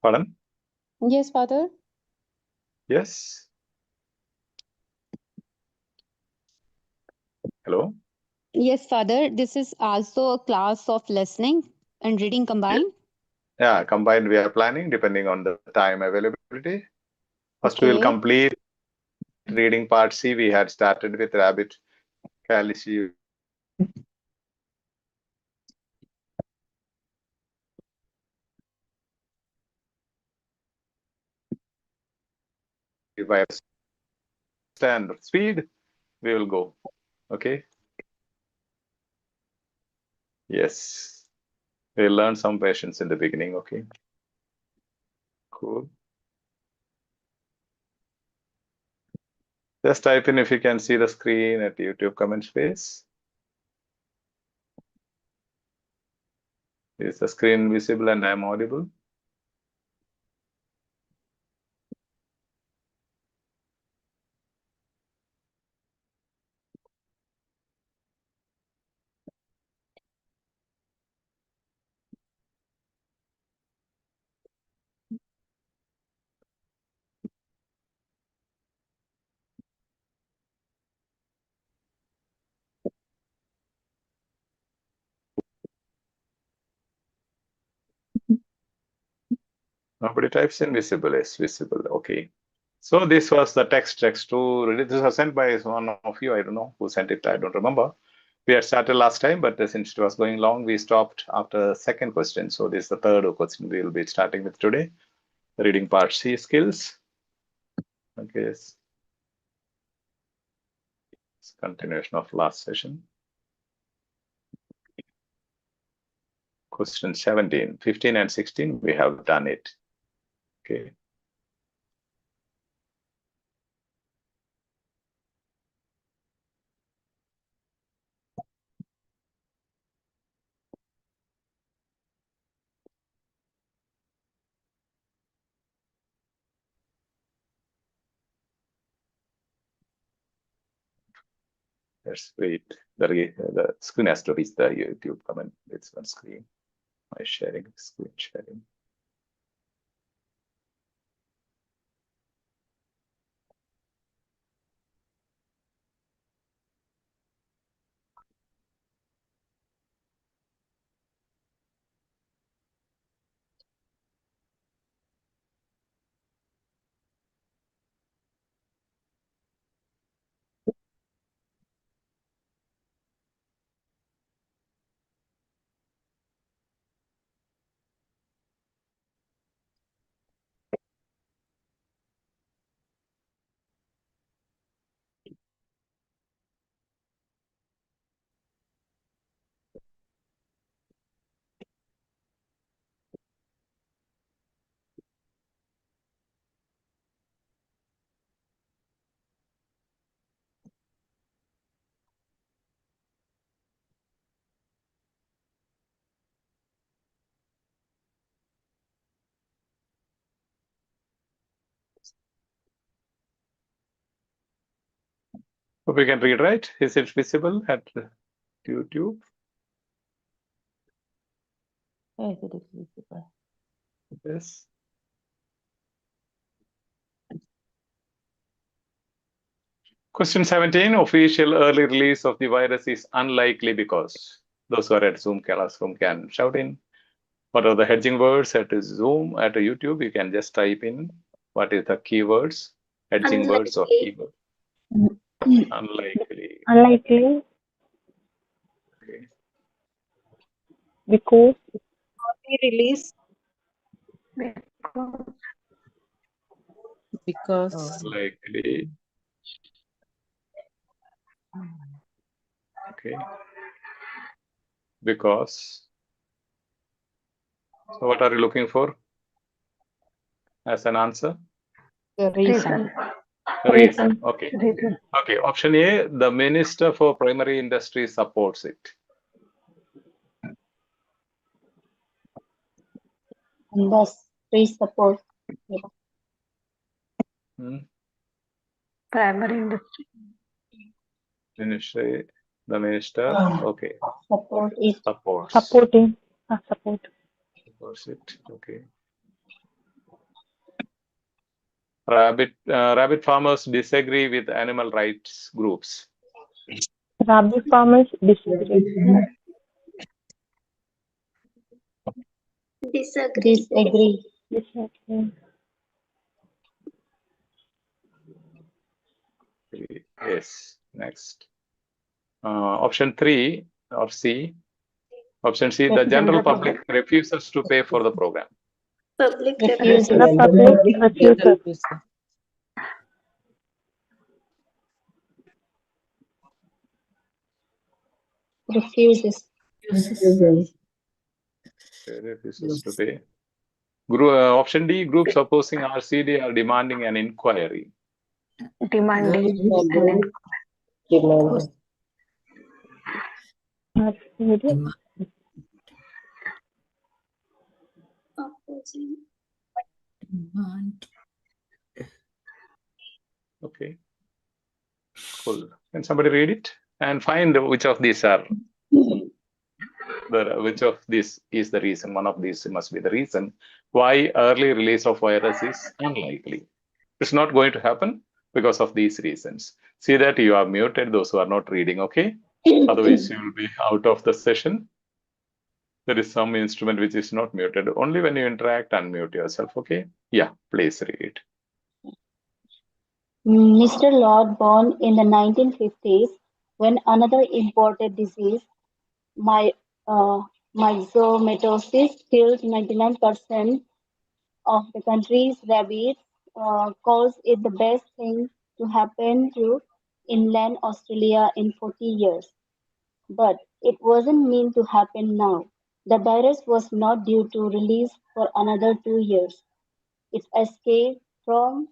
Pardon? Yes, Father. Yes. Hello? Yes, Father. This is also a class of listening and reading combined. Yeah, combined we are planning depending on the time availability. First, we will Okay. complete reading part C. We had started with rabbit, calcium, virus, and speed. We will go. Okay. Yes. We'll learn some patience in the beginning. Okay. Cool. Just type in if you can see the screen at YouTube comment space. Is the screen visible and I'm audible? Nobody types in visible. Yes, visible. Okay. So this was the text to this was sent by one of you. I don't know who sent it. I don't remember. We had started last time, but since it was going long, we stopped after the second question. So this is the third question we will be starting with today. Reading part C skills. Okay. It's continuation of last session. Question 17, 15 and 16, we have done it. Okay. Let's wait. The screen has to reach the YouTube comment. It's on screen. My sharing, screen sharing. Hope we can read, right? Is it visible at YouTube? Yes, it is visible. Yes. Question 17, official early release of the virus is unlikely because those who are at Zoom classroom can shout in. What are the hedging words at Zoom, at YouTube? You can just type in what is the keywords, hedging words or keywords. Unlikely. Unlikely Okay. because Release. because Likely. Okay. Because. So what are you looking for as an answer? The reason. Reason. Okay. Okay. Option A, the Minister for Primary Industry supports it. Industry support. Primary industry. Ministry, the minister. Okay. Support is Supports. supporting support. Supports it. Okay. Rabbit farmers disagree with animal rights groups. Rabbit farmers disagree. Disagree. Disagree. Yes. Next. Option 3 or C. Option C, the general public refuses to pay for the program. Refuses. The public refuses. Refuses. Refuses to pay. Option D, groups opposing RCD are demanding an inquiry. Demanding an Opposing. Okay. Cool. Can somebody read it and find which of these are which of this is the reason? One of these must be the reason why early release of virus is unlikely. It's not going to happen because of these reasons. See that you are muted, those who are not reading, okay? Otherwise, you will be out of the session. There is some instrument which is not muted. Only when you interact, unmute yourself, okay? Yeah, please read it. Mr. Lord, born in the 1950s, when another imported disease, myxomatosis, killed 99% of the country's rabbits, calls it the best thing to happen to inland Australia in 40 years. But it wasn't meant to happen now. The virus was not due to release for another 2 years. Its escape from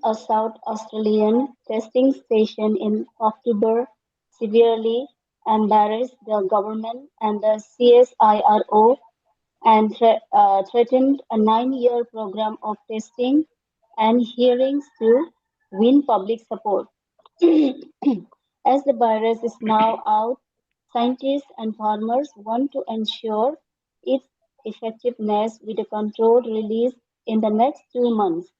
a South Australian testing station in October severely embarrassed the government and the CSIRO and threatened a 9-year program of testing and hearings to win public support. As the virus is now out, scientists and farmers want to ensure its effectiveness with a controlled release in the next 2 months.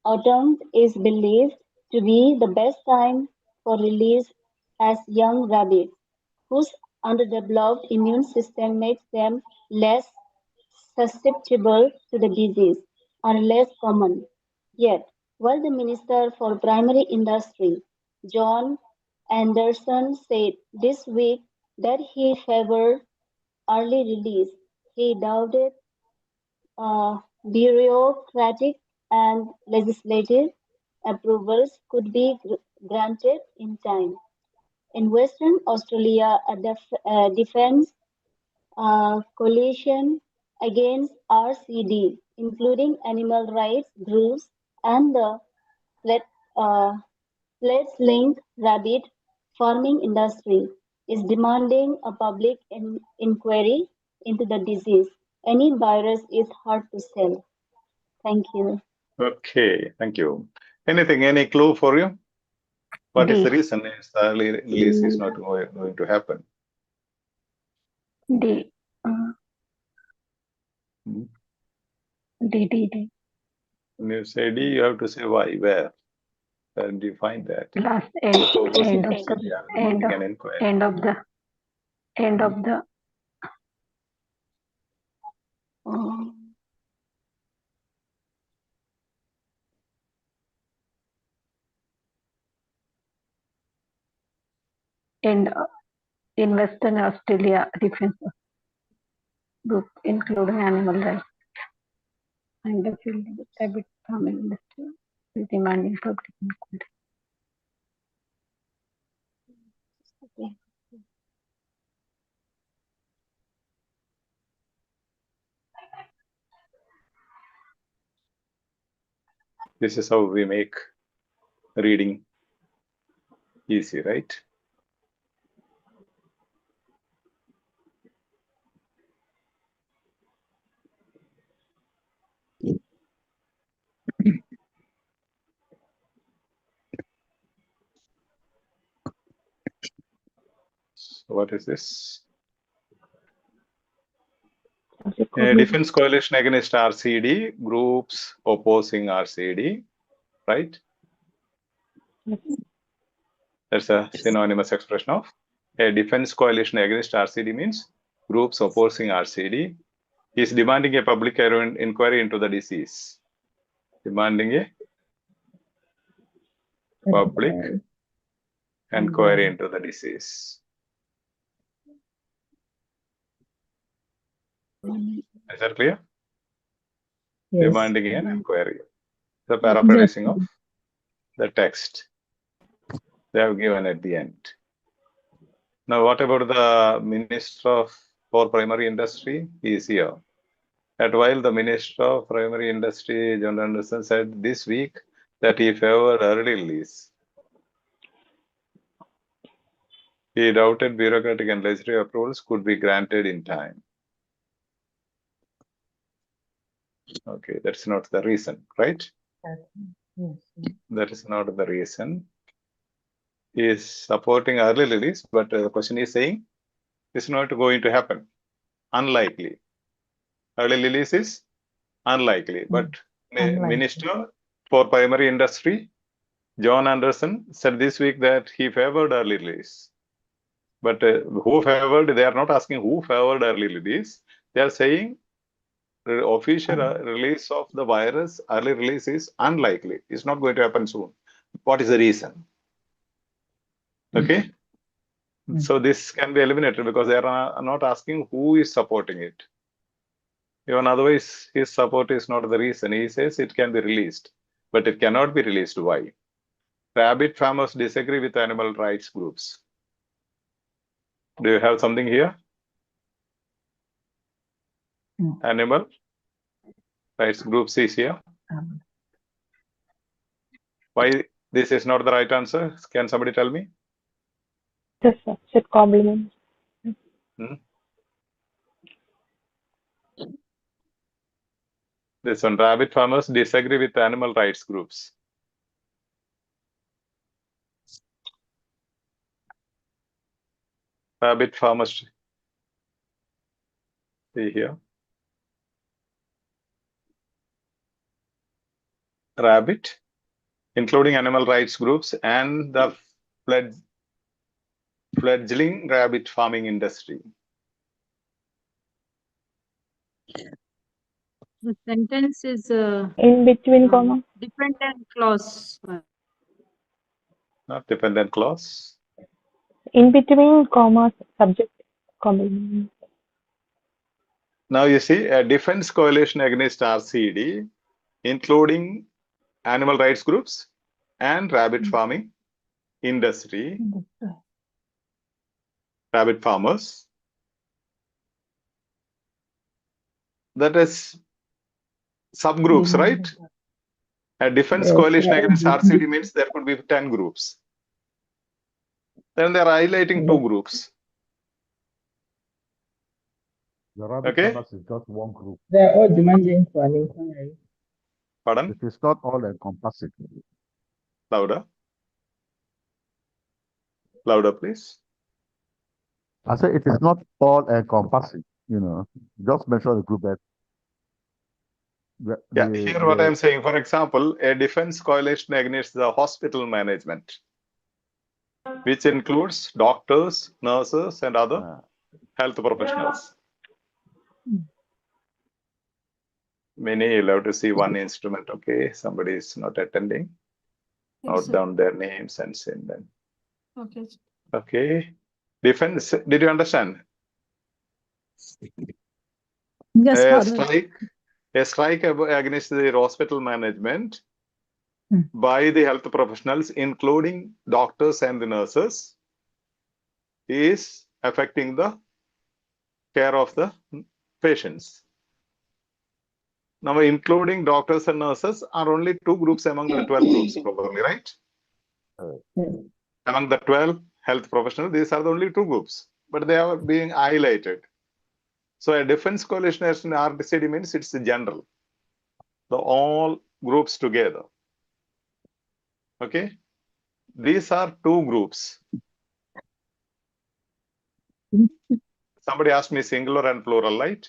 Autumn is believed to be the best time for release as young rabbits, whose underdeveloped immune system makes them less susceptible to the disease, are less common. Yet, while the Minister for Primary Industry, John Anderson, said this week that he favored early release, he doubted bureaucratic and legislative approvals could be granted in time. In Western Australia, a defence coalition against RCD, including animal rights groups and the fledgling rabbit farming industry, is demanding a public inquiry into the disease. Any virus is hard to sell. Thank you. Okay, thank you. Any clue for you? What is the reason is the early release is not going to happen? D. D. When you say D, you have to say why, where? Where do you find that? Last End of the in Western Australia, defense group including animal rights and the field rabbit farming industry is demanding public inquiry. This is how we make reading easy, right? So what is this? Subject Defense coalition against RCD, groups opposing RCD, right? That's a synonymous expression of a defense coalition against RCD means groups opposing RCD. He is demanding a public inquiry into the disease. Demanding a public inquiry into the disease. Is that clear? Yes. Demanding an inquiry. The paraphrasing of the text they have given at the end. Now, what about the Minister for Primary Industry? He is here. That while the Minister of Primary Industry, John Anderson, said this week that he favored early release. He doubted bureaucratic and legislative approvals could be granted in time. Okay, that's not the reason, right? That is not the reason. He is supporting early release, but the question is saying it's not going to happen. Unlikely. Early release is unlikely, but Minister for Primary Industry, John Anderson, said this week that he favored early release. But who favored? They are not asking who favored early release. They are saying the official release of the virus, early release is unlikely. It's not going to happen soon. What is the reason? Okay. So this can be eliminated because they are not asking who is supporting it. Even otherwise, his support is not the reason. He says it can be released, but it cannot be released. Why? Rabbit farmers disagree with animal rights groups. Do you have something here? Animal rights groups is here. Why this is not the right answer? Can somebody tell me? Yes, sir. Should complement. This one, rabbit farmers disagree with animal rights groups. Rabbit farmers, see here. Rabbit, including animal rights groups and the fledgling rabbit farming industry. The sentence is In between comma. dependent clause. Not dependent clause. In between comma subject complement. Now you see a defense coalition against RCD, including animal rights groups and rabbit farming industry, rabbit farmers. That is subgroups, right? A defense coalition against RCD means there could be 10 groups. Then they are highlighting 2 groups. The rabbit Okay. farmers is just one group. They are all demanding for an inquiry. Pardon? It is not all encompassing. Louder. Louder, please. I say it is not all encompassing. Just mention the group that. Here what I'm saying, for example, a defense coalition against the hospital management, which includes doctors, nurses, and other health professionals. Many love to see one instrument. Okay, somebody is not attending. Note down their names and send them. Okay. Okay. Defense, did you understand? Yes, A strike against the hospital management by the health professionals, including doctors and the nurses, is affecting the care of the patients. Now, including doctors and nurses are only 2 groups among the 12 groups, probably, right? Among the 12 health professionals, these are the only 2 groups, but they are being highlighted. So a defense coalition as an RCD means it's general. The all groups together. Okay. These are 2 groups. Somebody asked me singular and plural, right?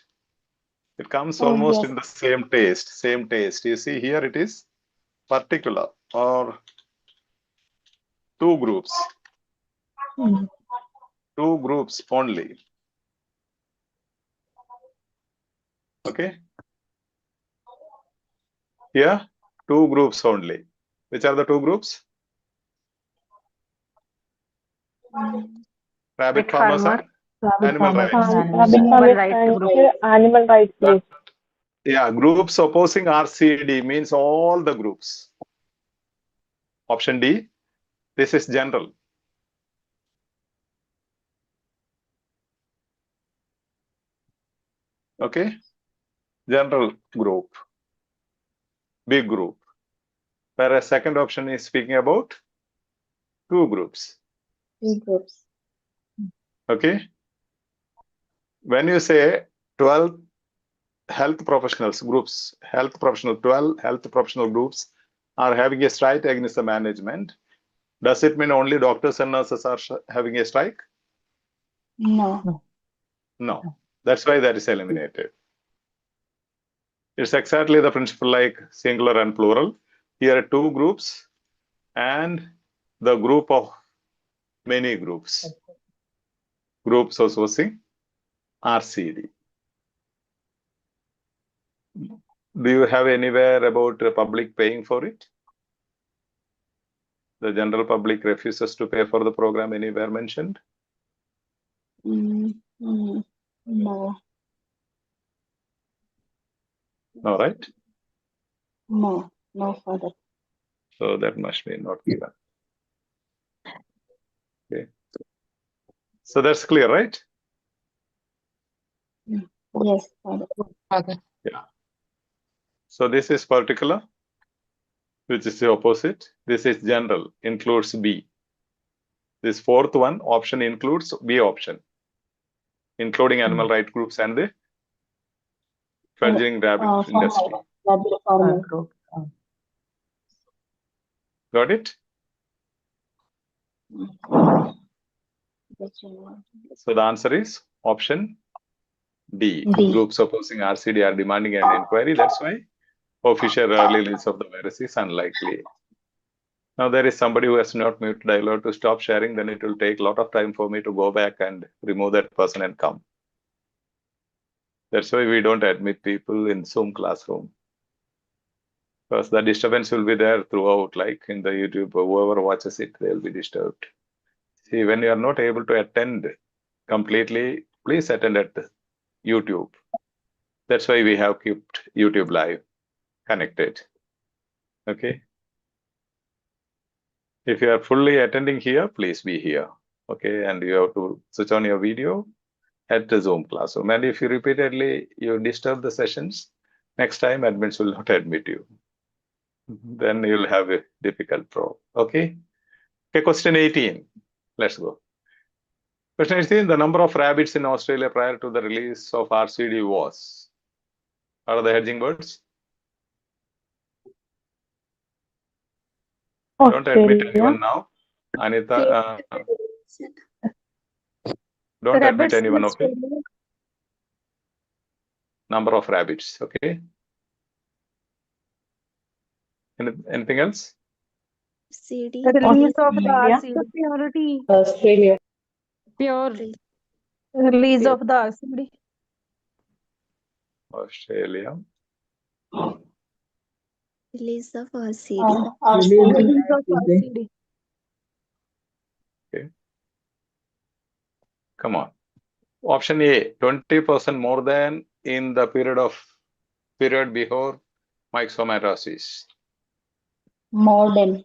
It comes Oh, almost yes. in the same taste, same taste. You see here it is particular or two groups. Two groups only. Okay. Here, two groups only. Which are the two groups? Rabbit farmers and animal rights. Rabbit Animal farmers right and group. animal rights But, group. yeah, groups opposing RCD means all the groups. Option D, this is general. Okay, general group, big group. Whereas second option is speaking about two groups. Two groups. Okay, when you say 12 health professionals groups, 12 health professional groups are having a strike against the management, does it mean only doctors and nurses are having a strike? No. No. That's why that is eliminated. It's exactly the principle like singular and plural. Here are two groups and the group of many groups. Groups associating RCD. Do you have anywhere about the public paying for it? The general public refuses to pay for the program anywhere mentioned? No. No, right? No further. So that must be not given. Okay. So that's clear, right? Yes, further. Yeah. So this is particular, which is the opposite. This is general, includes B. This fourth one, option includes B option, including animal rights groups and the fledgling rabbit industry. Rabbit farmer. Got it? So the answer is option D. D. Groups opposing RCD are demanding an inquiry. That's why official early release of the virus is unlikely. Now there is somebody who has not muted dialogue to stop sharing, then it will take a lot of time for me to go back and remove that person and come. That's why we don't admit people in Zoom classroom. Because the disturbance will be there throughout, like in the YouTube, whoever watches it, they'll be disturbed. See, when you are not able to attend completely, please attend at YouTube. That's why we have kept YouTube live connected. Okay. If you are fully attending here, please be here. Okay. And you have to switch on your video at the Zoom classroom. And if you repeatedly you disturb the sessions, next time admins will not admit you. Then you'll have a difficult problem. Okay. Okay, question 18. Let's go. Question 18, the number of rabbits in Australia prior to the release of RCD was. What are the hedging words? Don't admit anyone now. Anita, don't admit anyone, okay? Number of rabbits, okay? Anything else? CD. The release of the Australia. RCD. Purity. Australia. Pure. Release of the RCD. Australia. Release of RCD. Release of RCD. Okay. Come on. Option A, 20% more than in the period before myxomatosis. More than.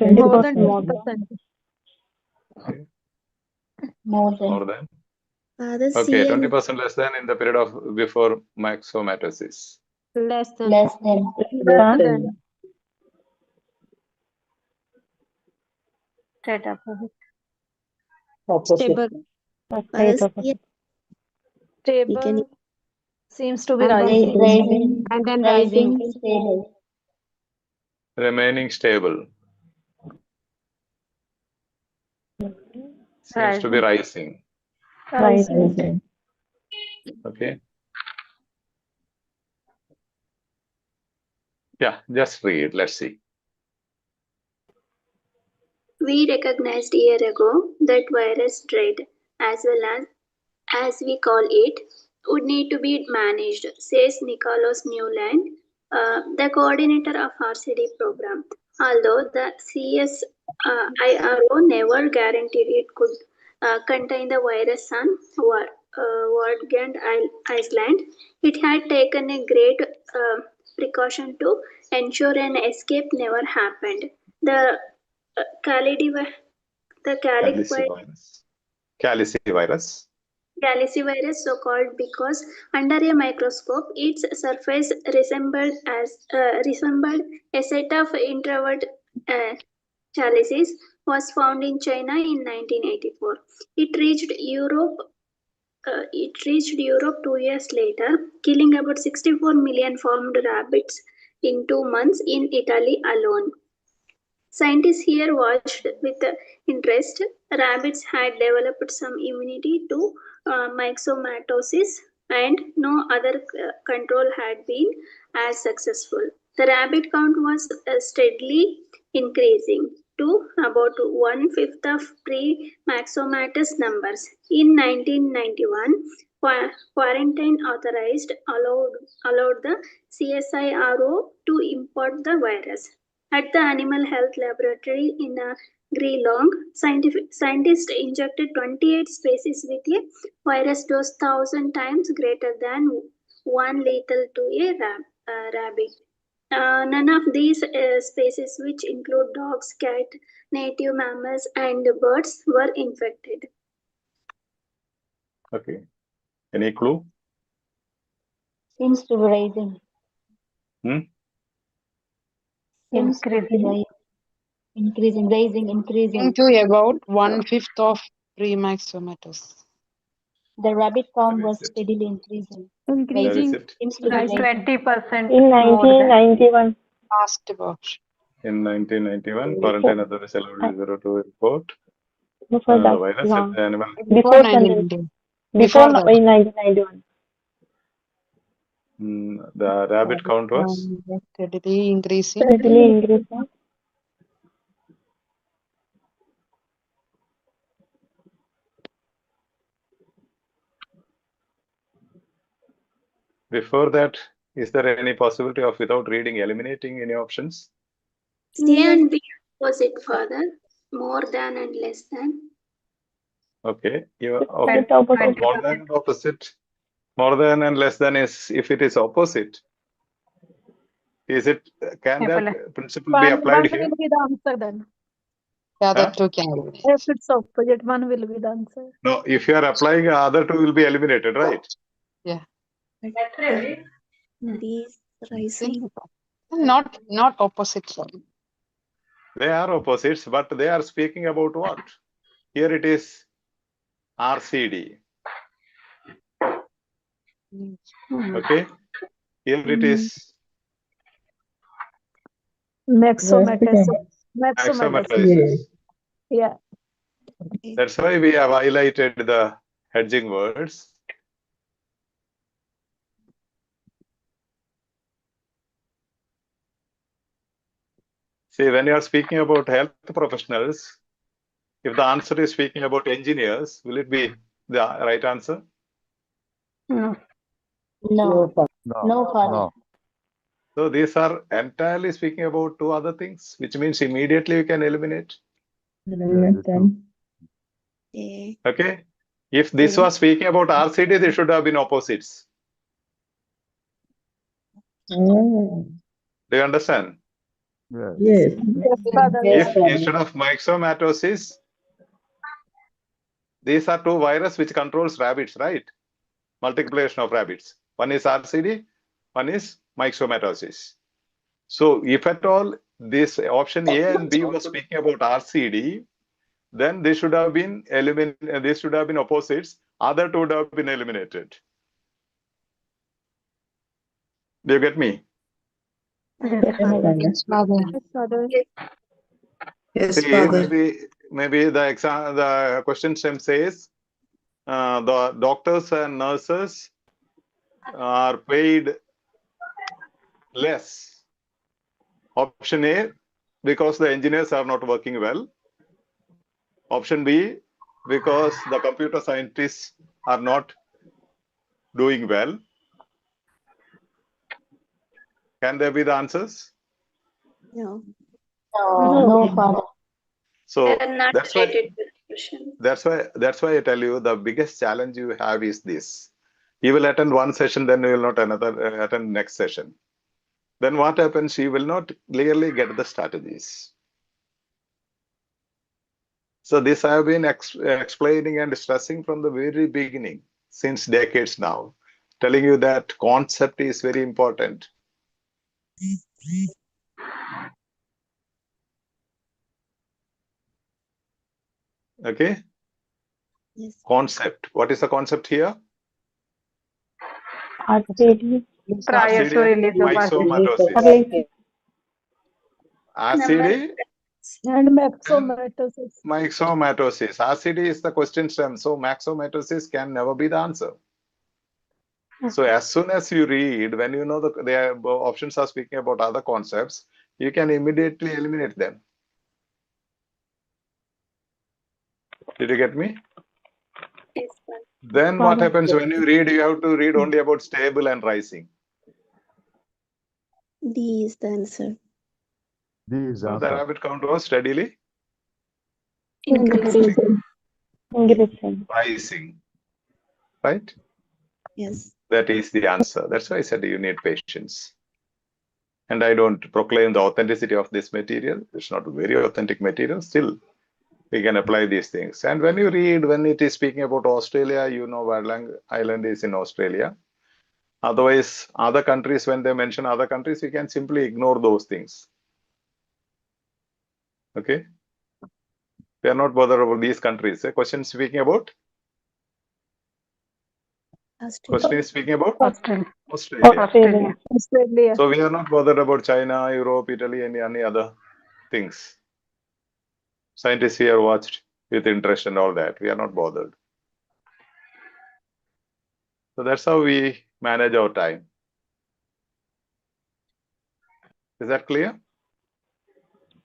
20% more. 20%. Okay. More than. More than. Father, Okay, C and 20% less than in the period of before myxomatosis. Less than. Less than. Less than. Straight opposite. Stable. Straight opposite. we can Stable seems to be And rising. Rising. And then Rising. rising. Stable. Remaining stable. Seems to be rising. Rising. Okay. Yeah, just read. Let's see. We recognized a year ago that virus dread, as well as we call it, would need to be managed, says Nicholas Newland, the coordinator of RCD program. Although the CSIRO never guaranteed it could contain the virus on Wardang Island, it had taken a great precaution to ensure an escape never happened. The Calici virus. Calici virus, so called because under a microscope its surface resembled a set of introvert chalices, was found in China in 1984. It reached Europe 2 years later, killing about 64 million farmed rabbits in 2 months in Italy alone. Scientists here watched with interest. Rabbits had developed some immunity to myxomatosis, and no other control had been as successful. The rabbit count was steadily increasing to about 1/5 of pre-myxomatous numbers. In 1991, quarantine allowed the CSIRO to import the virus. At the Animal Health Laboratory in Geelong, scientists injected 28 species with a virus dose 1,000 times greater than one lethal to a rabbit. None of these species, which include dogs, cats, native mammals, and birds, were infected. Okay. Any clue? Seems to be rising. Increasing. Increasing. Into about 1/5 of pre-myxomatous. The rabbit count Where was is it? steadily increasing. Where is it? Seems to be Like rising. 20% In more than. 1991. Asked about. In 1991, quarantine authorities allowed zero to report Before the that, virus at the animal. Before sentence. Before that. in 1991. The rabbit count was Steadily increasing. Steadily increasing. before that. Is there any possibility of, without reading, eliminating any options? C and B opposite further, more than and less than. Okay. Okay. More than and opposite. More than and less than is if it is opposite. Is it? Can that principle be applied here? One will be the answer then. The other two can eliminate. If it's opposite, one will be the answer. No, if you are applying, the other two will be eliminated, right? Yeah. These rising. Not opposite. They are opposites, but they are speaking about what? Here it is RCD. Okay. Here it is myxomatosis. Yeah. That's why we have highlighted the hedging words. See, when you are speaking about health professionals, if the answer is speaking about engineers, will it be the right answer? No, No. Father. So these are entirely speaking about two other things, which means immediately you can eliminate. Okay. If this was speaking about RCD, they should have been opposites. Do you understand? Yes. If instead of myxomatosis, these are two viruses which controls rabbits, right? Multiplication of rabbits. One is RCD, one is myxomatosis. So if at all this option A and B was speaking about RCD, then they should have been eliminated. They should have been opposites. Other two would have been eliminated. Do you get me? Yes, Father. See, maybe the question stem says the doctors and nurses are paid less? Option A, because the engineers are not working well. Option B, because the computer scientists are not doing well. Can there be the answers? No. No, Father. So They are not that's why related to the question. that's why I tell you the biggest challenge you have is this. You will attend one session, then you will not attend next session. Then what happens? You will not clearly get the strategies. So this I have been explaining and stressing from the very beginning, since decades now, telling you that concept is very important. Okay? Yes. Concept. What is the concept here? RCD. Prior to release of Myxomatosis. RCD, and maxomatosis. myxomatosis. RCD is the question stem, so myxomatosis can never be the answer. So as soon as you read, when you know the options are speaking about other concepts, you can immediately eliminate them. Did you get me? Yes, sir. Then what happens when you read? You have to read only about stable and rising. D is the answer. D is the So the answer. rabbit count was steadily Increasing. rising, right? Yes. That is the answer. That's why I said you need patience. And I don't proclaim the authenticity of this material. It's not a very authentic material. Still, we can apply these things. And when you read, when it is speaking about Australia, you know Wardang Island is in Australia. Otherwise, other countries, when they mention other countries, you can simply ignore those things. Okay? We are not bothered about these countries. A question speaking about? Question is speaking about? Australia. Australia. Australia. So we are not bothered about China, Europe, Italy, any other things. Scientists here watched with interest and all that. We are not bothered. So that's how we manage our time. Is that clear?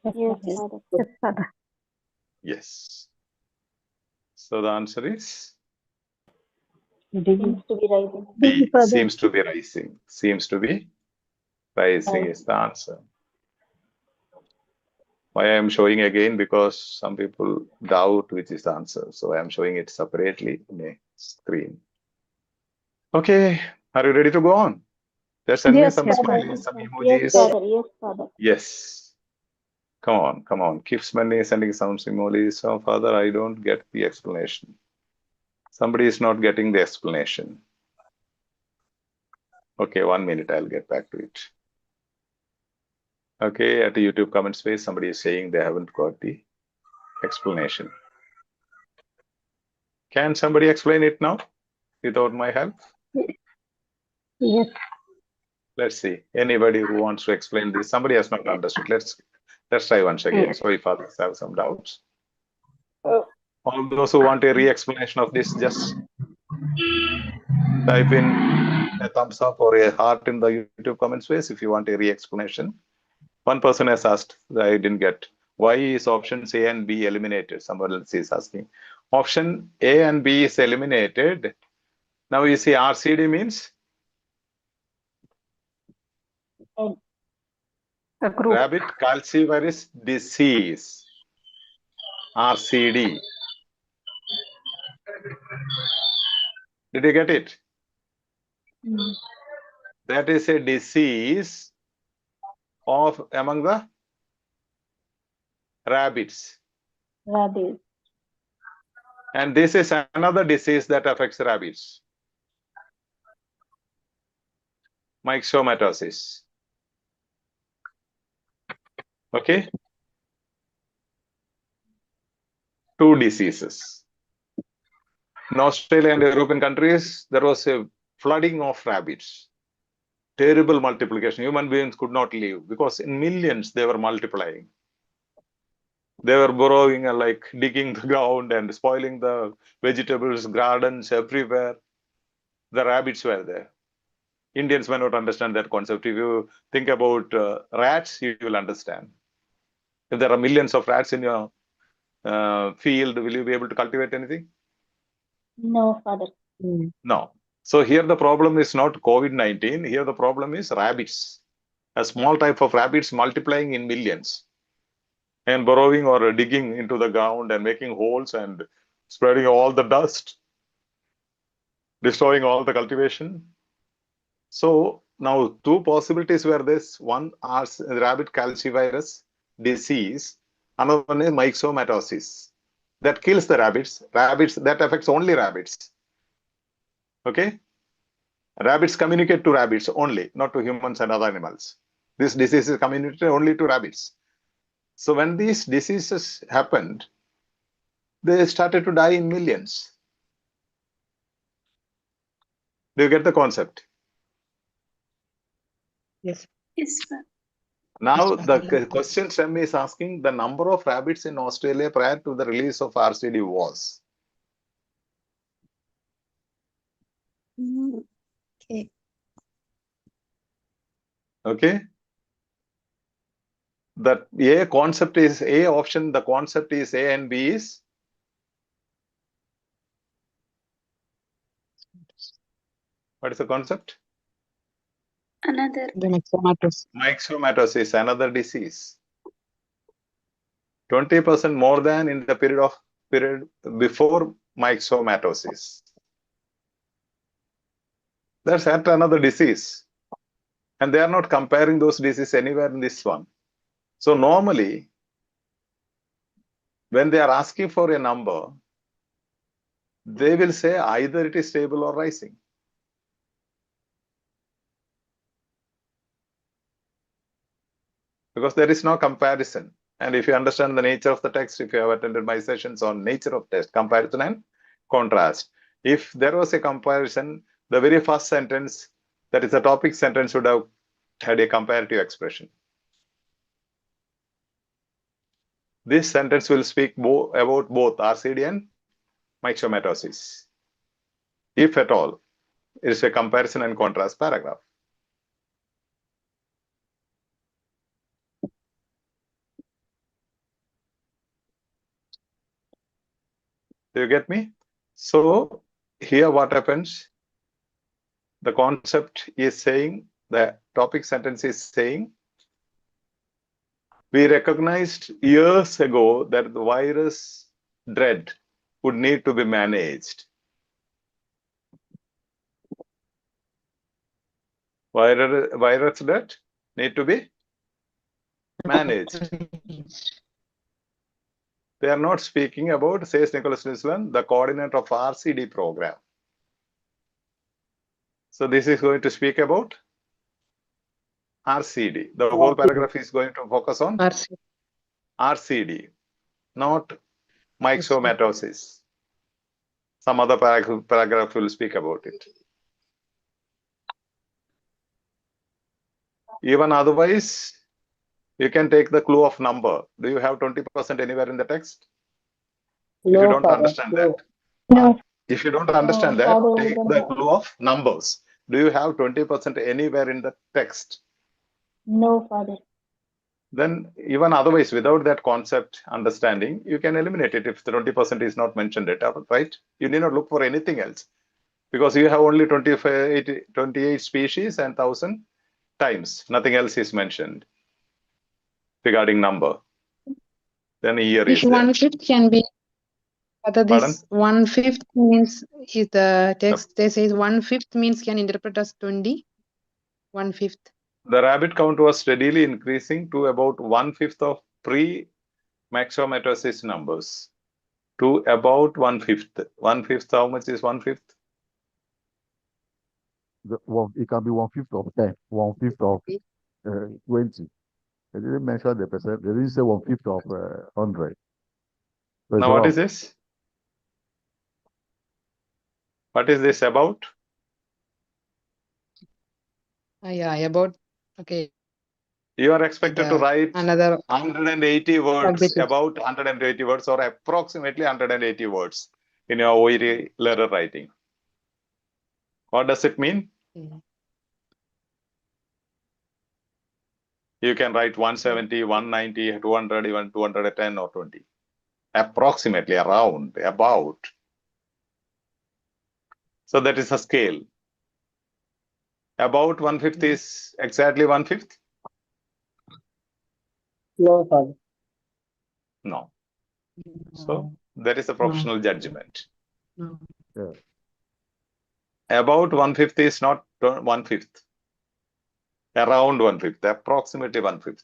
Yes, Yes. Father. Yes, Father. Yes. So the answer is Seems to be rising. D. Father. Seems to be rising. Seems to be rising is the answer. Why I am showing again? Because some people doubt which is the answer. So I am showing it separately in a screen. Okay. Are you ready to go on? Just send me Yes, some yes, smileys, some Yes, emojis. Father. Yes, Father. Yes. Come on, come on. Keep sending some emojis. So, Father, I don't get the explanation. Somebody is not getting the explanation. Okay, 1 minute. I'll get back to it. Okay, at the YouTube comment space, somebody is saying they haven't got the explanation. Can somebody explain it now without my help? Yes. Let's see. Anybody who wants to explain this? Somebody has not understood. Let's try once again. Yes. Sorry if others have some doubts. Oh. All those who want a re-explanation of this, just type in a thumbs up or a heart in the YouTube comment space if you want a re-explanation. One person has asked, I didn't get, why is options A and B eliminated? Someone else is asking. Option A and B is eliminated. Now you see RCD means A group. rabbit calcivirus disease. RCD. Did you get it? That is a disease of among the rabbits. Rabbit. And this is another disease that affects rabbits. Myxomatosis. Okay? Two diseases. In Australia and European countries, there was a flooding of rabbits. Terrible multiplication. Human beings could not live because in millions they were multiplying. They were burrowing and like digging the ground and spoiling the vegetables, gardens everywhere. The rabbits were there. Indians may not understand that concept. If you think about rats, you will understand. If there are millions of rats in your field, will you be able to cultivate anything? No, Father. No. So here the problem is not COVID-19. Here the problem is rabbits. A small type of rabbits multiplying in millions and burrowing or digging into the ground and making holes and spreading all the dust, destroying all the cultivation. So now two possibilities were this. One is rabbit calcivirus disease. Another one is myxomatosis. That kills the rabbits. Rabbits, that affects only rabbits. Okay? Rabbits communicate to rabbits only, not to humans and other animals. This disease is communicated only to rabbits. So when these diseases happened, they started to die in millions. Do you get the concept? Yes. Yes, sir. Now the question Shem is asking, the number of rabbits in Australia prior to the release of RCD was. Okay. Okay. That A concept is A option, the concept is A and B is. What is the concept? Another. The myxomatosis. Myxomatosis is another disease. 20% more than in the period before myxomatosis. That's yet another disease. And they are not comparing those diseases anywhere in this one. So normally, when they are asking for a number, they will say either it is stable or rising. Because there is no comparison. And if you understand the nature of the text, if you have attended my sessions on nature of text, comparison and contrast. If there was a comparison, the very first sentence, that is the topic sentence, would have had a comparative expression. This sentence will speak about both RCD and myxomatosis. If at all, it is a comparison and contrast paragraph. Do you get me? So here what happens? The concept is saying, the topic sentence is saying, we recognized years ago that the virus dread would need to be managed. Virus dread need to be managed. They are not speaking about, says Nicholas Nislan, the coordinator of RCD program. So this is going to speak about RCD. The whole paragraph is going to focus on RCD, not myxomatosis. Some other paragraph will speak about it. Even otherwise, you can take the clue of number. Do you have 20% anywhere in the text? No, if you don't Father, understand no. that. No. If you don't understand No, that, Father, we take don't the have. clue of numbers. Do you have 20% anywhere in the text? No, Father. Then even otherwise, without that concept understanding, you can eliminate it if the 20% is not mentioned, right? You need not look for anything else because you have only 28 species and 1,000 times. Nothing else is mentioned regarding number. Then a year is If there. 1/5 can be, whether Pardon? this 1/5 means is the text, they say 1/5 means can interpret as 20, 1/5. The rabbit count was steadily increasing to about 1/5 of pre-myxomatosis numbers. To about 1/5. 1/5, how much is 1/5? It can be 1/5 of 10, 1/5 of 20. They didn't mention the percent. They didn't say 1/5 of 100. So Now, what is this? What is this about? Yeah, about, okay. You are expected to write another 180 words, about 180 words or approximately 180 words in your OET letter writing. What does it mean? You can write 170, 190, 200, even 210 or 20. Approximately, around, about. So that is a scale. About 1/5 is exactly 1/5? No, Father. No. So that is a professional judgment. No. Yeah. About 1/5 is not 1/5. Around 1/5, approximately 1/5.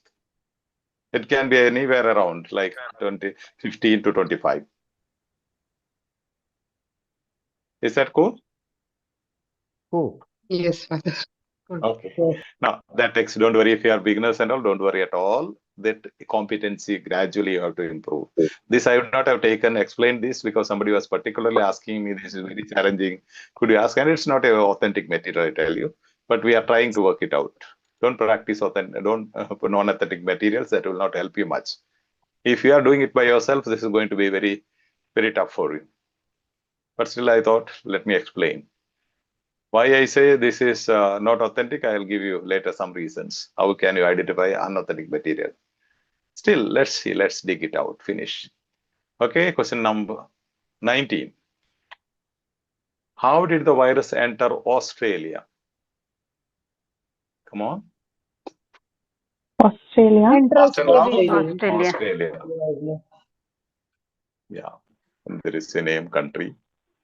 It can be anywhere around, like 15 to 25. Is that cool? Cool. Yes, Father. Okay. Yes. Now that text, don't worry if you are beginners and all, don't worry at all. That competency gradually you have to improve. This I would not have explained this because somebody was particularly asking me, this is very challenging. Could you ask? And it's not an authentic material, I tell you, but we are trying to work it out. Don't practice non-authentic materials, that will not help you much. If you are doing it by yourself, this is going to be very, very tough for you. But still I thought, let me explain. Why I say this is not authentic, I'll give you later some reasons. How can you identify unauthentic material? Still, let's see, let's dig it out, finish. Okay, question number 19. How did the virus enter Australia? Come on. Australia. Australia. Yeah, and there is a name country.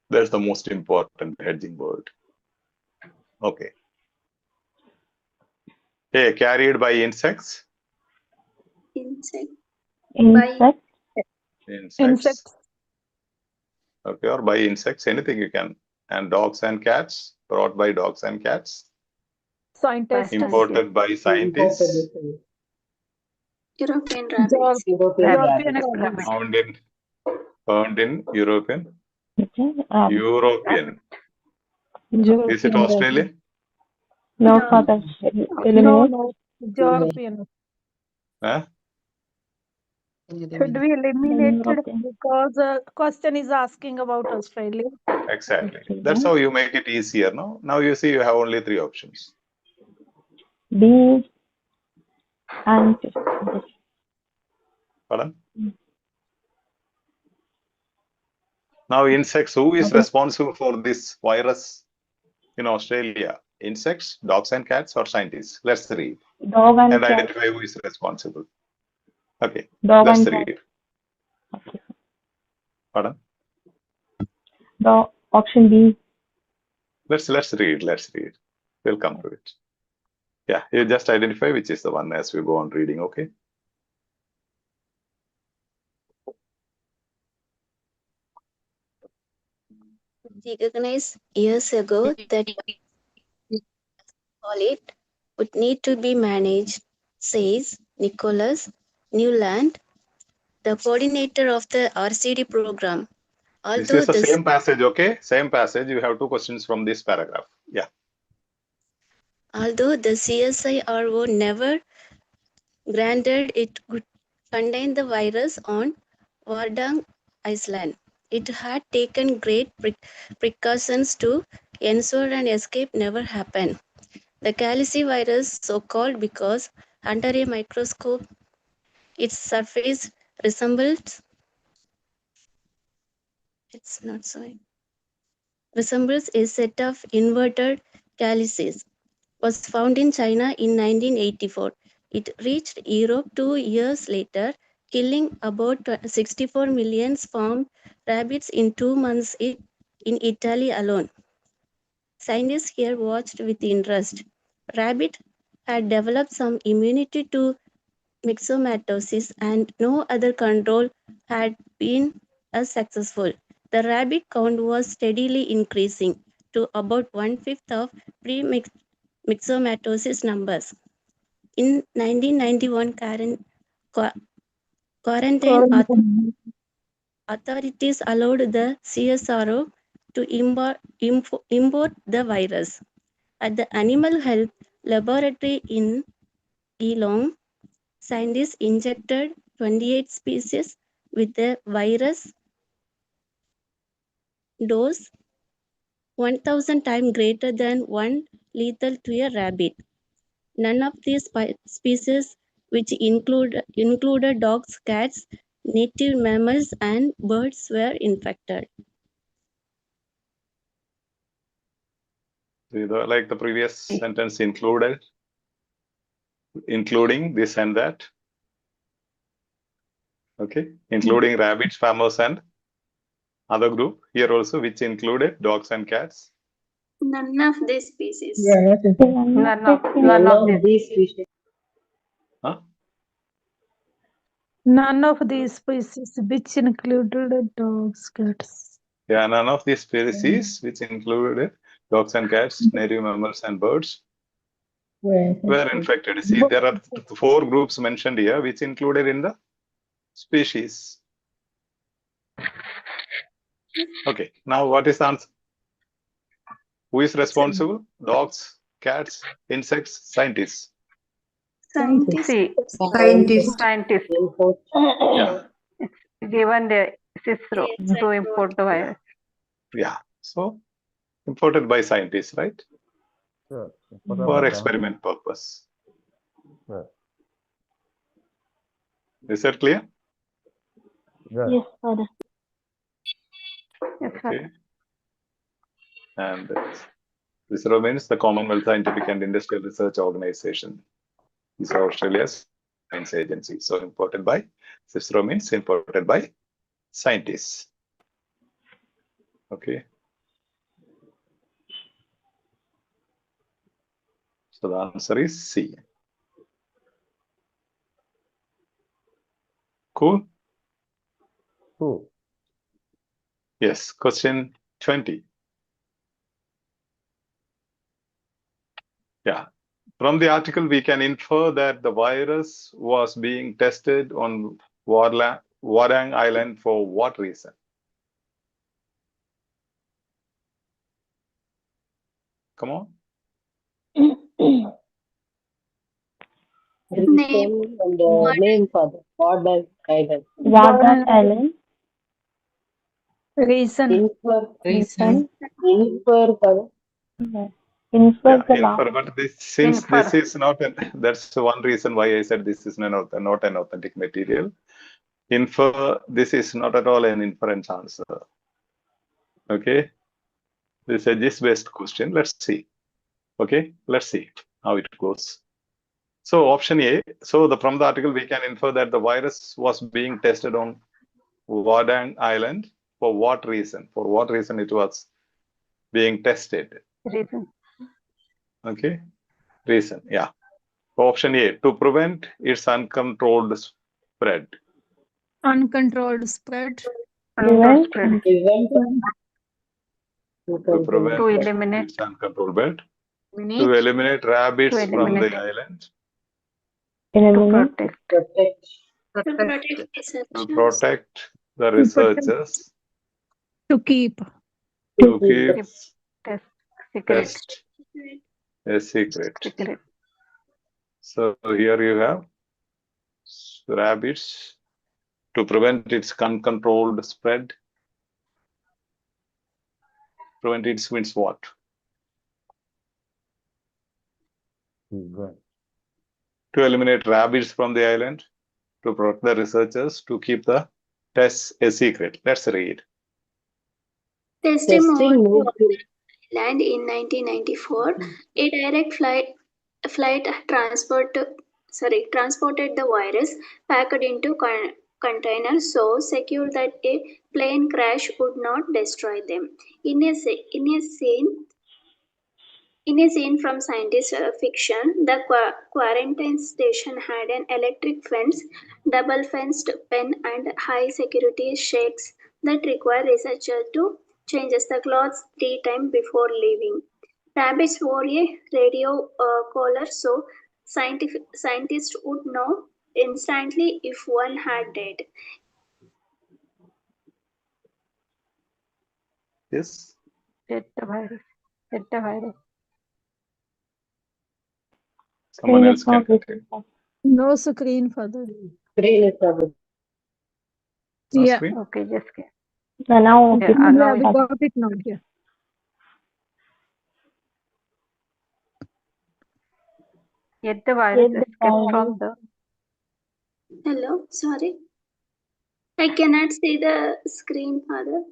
That's the most important hedging word. Okay. Hey, carried by insects? Insect. Insect. Insects. Okay, or by insects, anything you can. And dogs and cats, brought by dogs and cats. Scientists. Imported by scientists. European rabbits. Found in European. European. Is it Australian? No, Father. No. European. Huh? Should we eliminate it because question is asking about Australia? Exactly. That's how you make it easier, no? Now you see you have only 3 options. B and Pardon? Now insects, who is responsible for this virus in Australia? Insects, dogs and cats, or scientists? Let's read. dog and cat. Identify who is responsible. Okay, Dog let's and read. cat. Okay. Pardon? The option B. Let's read. We'll come to it. Yeah, you just identify which is the one as we go on reading, okay? Recognized years ago that it would need to be managed, says Nicholas Newland, the coordinator of the RCD program. This is the same passage, okay? Same passage. You have 2 questions from this paragraph. Yeah. Although the CSIRO never granted it could contain the virus on Wardang Island, it had taken great precautions to ensure an escape never happened. The Calici virus, so called because under a microscope its surface resembles a set of inverted calyces, was found in China in 1984. It reached Europe 2 years later, killing about 64 million farmed rabbits in 2 months in Italy alone. Scientists here watched with interest. Rabbit had developed some immunity to myxomatosis and no other control had been as successful. The rabbit count was steadily increasing to about 1/5 of pre-myxomatosis numbers. In 1991, quarantine authorities allowed the CSRO to import the virus. At the Animal Health Laboratory in Geelong, scientists injected 28 species with the virus dose 1,000 times greater than one lethal to a rabbit. None of these species which included dogs, cats, native mammals, and birds, were infected. Like the previous sentence, including this and that. Okay, including rabbits, farmers, and other group here also, which included dogs and cats. None of these species. Yeah, None of these species. Huh? None of these species, which included dogs, cats. Yeah, none of these species, which included dogs and cats, native mammals, and birds, were infected. See, there are 4 groups mentioned here, which included in the species. Okay, now what is the answer? Who is responsible? Dogs, cats, insects, scientists. Scientists. Scientists. Yeah. Given the CISRO to import the virus. Yeah. So imported by scientists, right? Yeah. For experiment purpose. Yeah. Is that clear? Yeah. Yes, Father. Yes, Okay. And CISRO means the Commonwealth Scientific and Industrial Research Organization. Is Australia's science agency. So imported by CISRO means imported by scientists. Okay. So the answer is C. Cool. Cool. Yes. Question 20. Yeah. From the article, we can infer that the virus was being tested on Wardang Island for what reason? Come on. Name. Name for the Wardang Island. Wardang Island. Reason. Infer for Infer Yeah, the infer, last. but since this is not that's one reason why I said this is not an authentic material. Infer, this is not at all an inference answer. Okay, this is a gist-based question. Let's see. Okay, let's see how it goes. So option A. So from the article, we can infer that the virus was being tested on Wardang Island for what reason? For what reason it was being tested? Reason. Okay, reason. Yeah. Option A, to prevent its uncontrolled spread. Uncontrolled spread. Prevent. To prevent To eliminate. its uncontrolled spread. To eliminate rabbits from the island. Eliminate. To protect. To protect To researchers. protect the researchers. To keep. To keep test secret. test a secret. Secret. So here you have rabbits to prevent its uncontrolled spread. Prevent it means what? To eliminate rabbits from the island, to protect the researchers, to keep the tests a secret. Let's read. Testing moved to land in 1994. A direct flight transported the virus packed into containers so secure that a plane crash would not destroy them. In a scene from science fiction, the quarantine station had an electric fence, double-fenced pen, and high-security shakes that require researchers to change the clothes 3 times before leaving. Rabbits wore a radio collar so scientists would know instantly if one had died. Yes. Get the virus. Get the virus. Someone else can continue. No screen for the. No Yeah. screen? Okay, just get. Now Yeah, okay. Yeah, we got it now. Yeah. Yet the virus escaped from the Hello, sorry. I cannot see the screen, Father.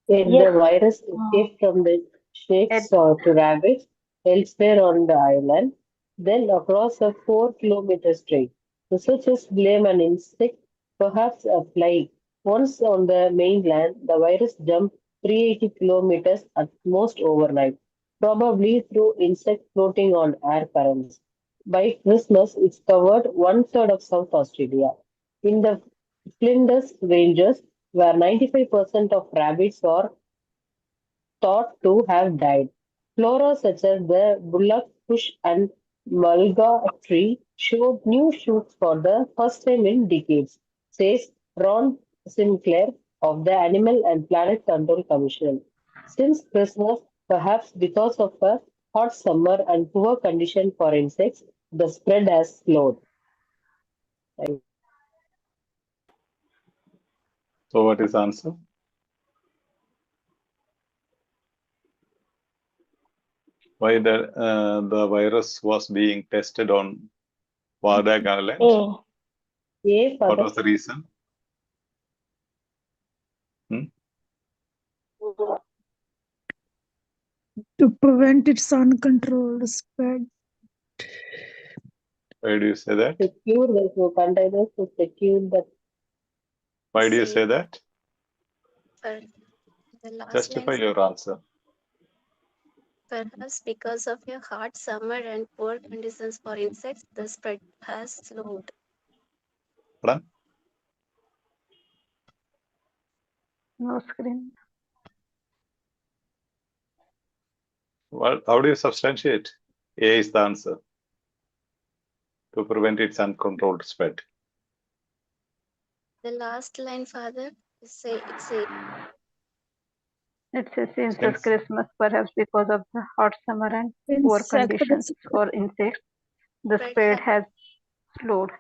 If Yes. the virus escaped from the snakes or to rabbits elsewhere on the island, then across a 4-kilometer stretch, researchers blame an insect, perhaps a fly. Once on the mainland, the virus jumped 380 kilometers at most overnight, probably through insects floating on air currents. By Christmas, it's covered one-third of South Australia. In the Flinders Ranges, where 95% of rabbits are thought to have died. Flora such as the bullock bush and mulga tree showed new shoots for the first time in decades, says Ron Sinclair of the Animal and Planet Control Commission. Since Christmas, perhaps because of a hot summer and poor condition for insects, the spread has slowed. Thank So what is the answer? Why the virus was being tested on Wardang Island? you, What Father. was the reason? To prevent its uncontrolled spread. Why do you say that? Secure the containers to secure the. Why do you say that? For the last Justify line, your answer. perhaps because of a hot summer and poor conditions for insects, the spread has slowed. Pardon? No screen. Well, how do you substantiate? A is the answer. To prevent its uncontrolled spread. The last line, Father, it says It says since Since- Christmas, perhaps because of the hot summer and poor conditions for insects, the spread has slowed.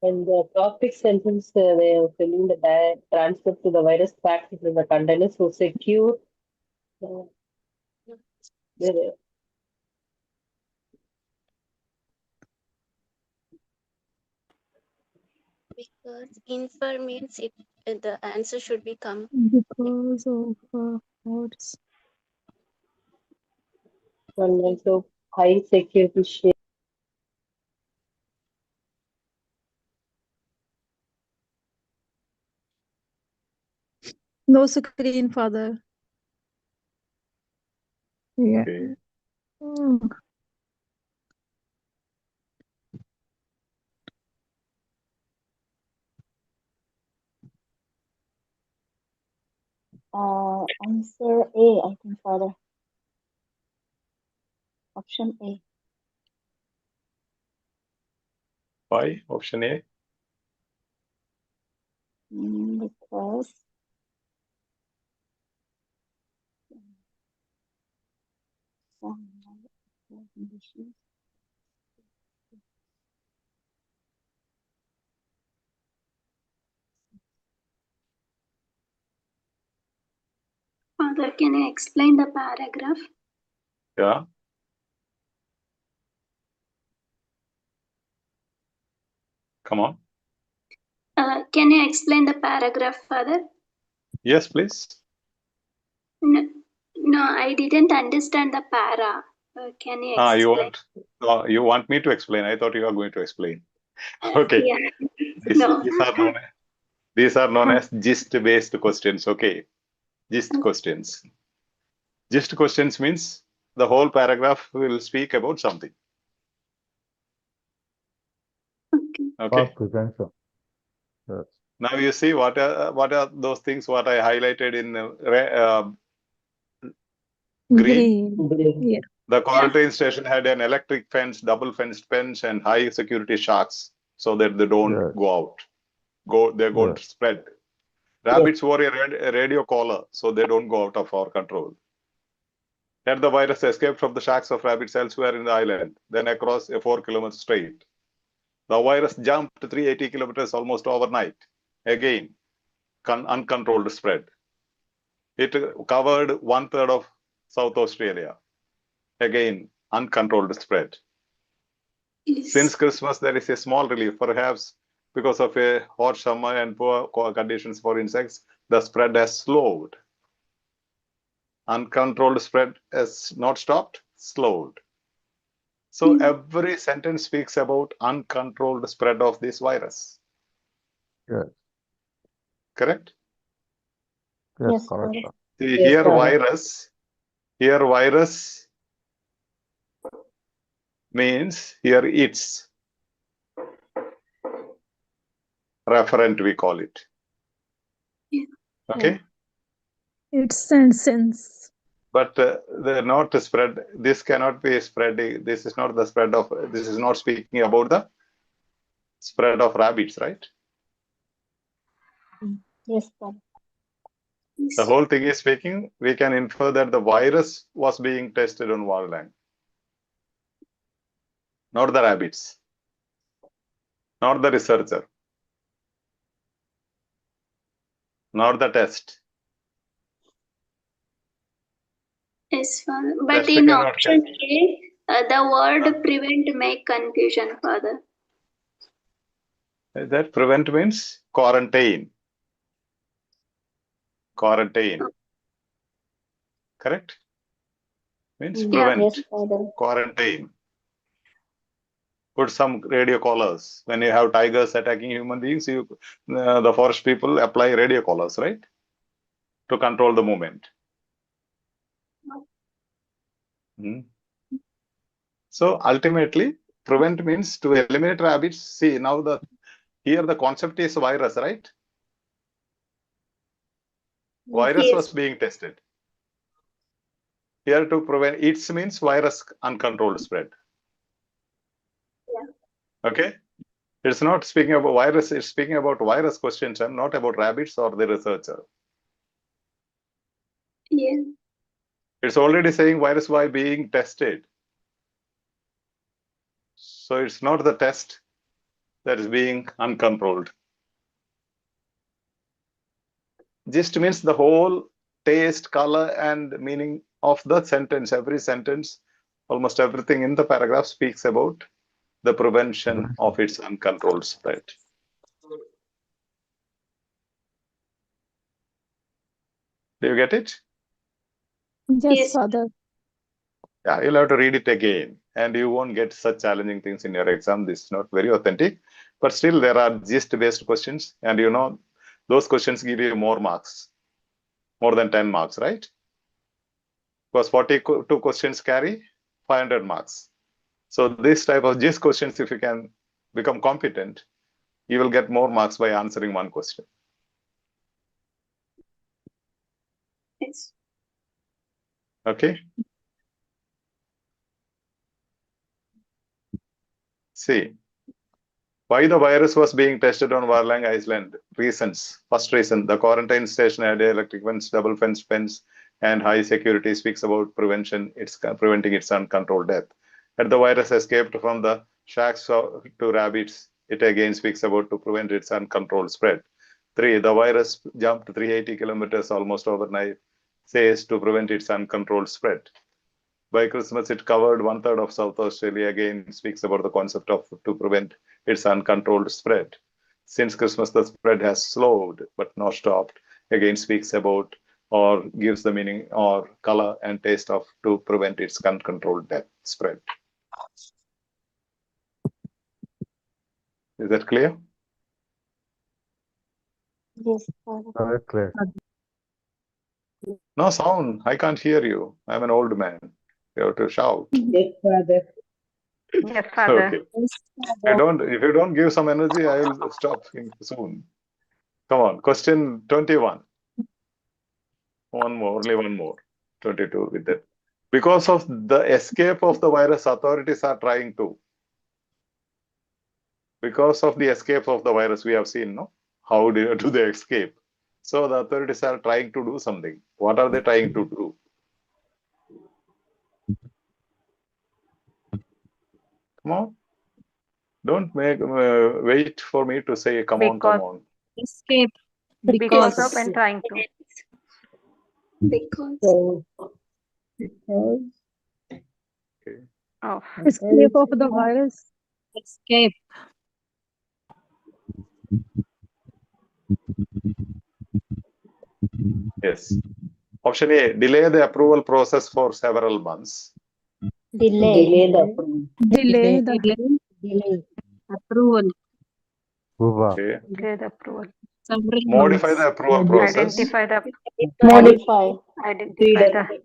And the topic sentence, they are filling the transport to the virus packed into the containers to secure the because infer means it. The answer should become Because of odds. and so high security shape. No screen, Father. Yeah. Okay. Answer A, I think, Father. Option A. Why? Option A. Because some conditions. Father, can I explain the paragraph? Yeah. Come on. Can I explain the paragraph, Father? Yes, please. No, I didn't understand the para. Can you explain? You want me to explain? I thought you were going to explain. Okay. Yeah. These, No. these are known as gist-based questions. Okay. Gist questions. Gist questions means the whole paragraph will speak about something. Okay. Prevention. Yes. Now you see what are those things what I highlighted in green. Yeah. The quarantine station had an electric fence, double fenced fence, and high security sharks so that they don't go out. They're going to spread. Rabbits wore a radio collar so they don't go out of our control. Had the virus escaped from the shacks of rabbits elsewhere in the island, then across a 4-kilometer strait. The virus jumped 380 kilometers almost overnight. Again, uncontrolled spread. It covered one-third of South Australia. Again, uncontrolled spread. Yes. Since Christmas, there is a small relief, perhaps because of a hot summer and poor conditions for insects. The spread has slowed. Uncontrolled spread has not stopped, slowed. So every sentence speaks about uncontrolled spread of this virus. Yes. Correct? Yes, Yes, correct, Father. sir. See, Yes, here Father. virus means here it's referent, we call it. Yeah. Okay? It's sense. But the not spread, this cannot be spreading. This is not the spread of, this is not speaking about the spread of rabbits, right? Yes, Father. The whole thing is speaking, we can infer that the virus was being tested on Wardang, not the rabbits, not the researcher, not the test. Yes, Father. But Test in cannot option test. A, the word prevent make confusion, Father. That prevent means quarantine. Quarantine. Correct? Means Yeah. prevent. Yes, Father. Quarantine. Put some radio collars. When you have tigers attacking human beings, the forest people apply radio collars, right? To control the movement. So ultimately, prevent means to eliminate rabbits. See, now here the concept is virus, right? Virus Yes. was being tested. Here to prevent, it means virus uncontrolled spread. Yeah. Okay? It's not speaking about virus, it's speaking about virus questions and not about rabbits or the researcher. Yeah. It's already saying virus was being tested. So it's not the test that is being uncontrolled. Just means the whole taste, color, and meaning of the sentence. Every sentence, almost everything in the paragraph speaks about the prevention of its uncontrolled spread. Do you get it? Yes, Father. Yeah, you'll have to read it again, and you won't get such challenging things in your exam. This is not very authentic, but still there are gist-based questions, and you know those questions give you more marks, more than 10 marks, right? Because 42 questions carry 500 marks. So this type of gist questions, if you can become competent, you will get more marks by answering one question. Yes. Okay. See, why the virus was being tested on Wardang Island? Reasons. First reason, the quarantine station had electric fence, double fence, and high security speaks about preventing its uncontrolled death. Had the virus escaped from the shacks to rabbits, it again speaks about to prevent its uncontrolled spread. 3. The virus jumped 380 kilometers almost overnight, says to prevent its uncontrolled spread. By Christmas, it covered 1/3 of South Australia. Again, speaks about the concept of to prevent its uncontrolled spread. Since Christmas, the spread has slowed but not stopped. Again, speaks about or gives the meaning or color and taste of to prevent its uncontrolled death spread. Is that clear? Yes, Father. Very clear. No sound. I can't hear you. I'm an old man. You have to shout. Yes, Father. Yes, Father. Okay. If you don't give some energy, I will stop soon. Come on. Question 21. One more, only one more. 22 with that. Because of the escape of the virus, authorities are trying to. Because of the escape of the virus, we have seen, no? How do they escape? So the authorities are trying to do something. What are they trying to do? Come on. Don't wait for me to say, come on, come on. Escape. Because of and trying to. Because. So, Okay. Oh. Escape of the virus. Escape. Yes. Option A, delay the approval process for several months. Delay. the approval. Delay the Delay. approval. Approval. Okay. Delay the approval. Several Modify months. the approval process. Identify the Modify. identify the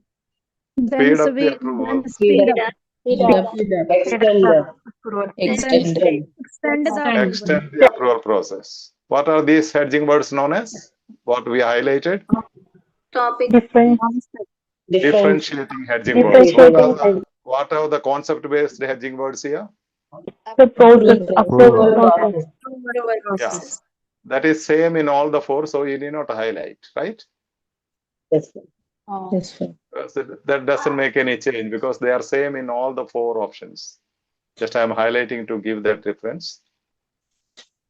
Then Speed up the approval. then speed up. Speed up. Extend the approval. Then extend. extend the approval. Extend the approval process. What are these hedging words known as? What we highlighted? Topic. Differentiating hedging words. What are the concept-based hedging words here? The process. Approval. Process. Yeah. That is same in all the four, so you need not highlight, right? Yes, sir. Yes, sir. That doesn't make any change because they are same in all the four options. Just I am highlighting to give that difference.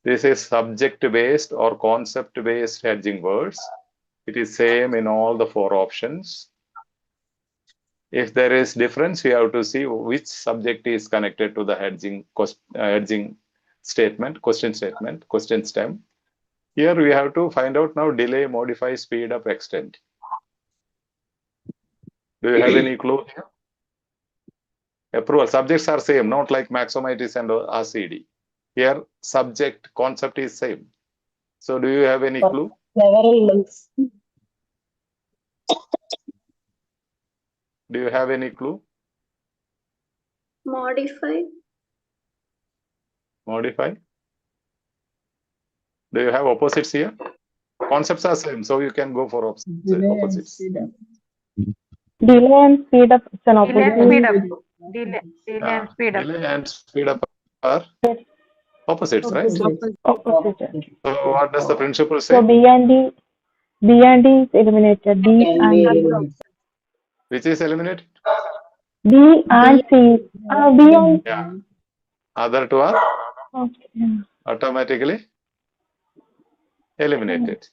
This is subject-based or concept-based hedging words. It is same in all the four options. If there is difference, we have to see which subject is connected to the hedging statement, question stem. Here we have to find out now delay, modify, speed up, extend. Do you have any clue here? Approval subjects are same, not like maxomitis and RCD. Here subject concept is same. So do you have any clue? Several months. Do you have any clue? Modify. Modify. Do you have opposites here? Concepts are same, so you can go for opposites. Delay and speed up. It's an Delay and opposite. speed up. Delay and speed up. Delay and speed up are opposites, right? Opposite. So what does the principle say? So B and D is eliminated. D and Which is eliminated? B and C. B and Yeah. Other two are okay. automatically eliminated.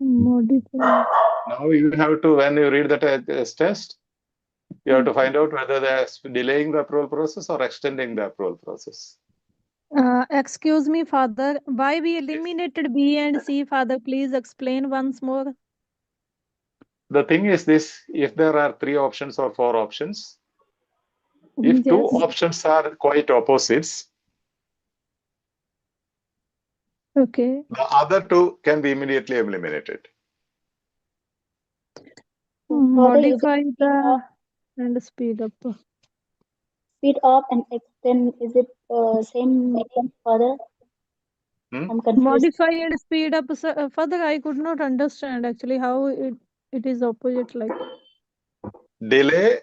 Modify. Now you have to, when you read the test, you have to find out whether they are delaying the approval process or extending the approval process. Excuse me, Father. Why we eliminated B and C, Father? Please explain once more. The thing is this, if there are 3 options or 4 options, if 2 options are quite opposites, Okay. the other 2 can be immediately eliminated. Modify the and speed up. Speed up and extend. Is it same meaning, Father? I'm confused. Modify and speed up. Father, I could not understand actually how it is opposite like. Delay,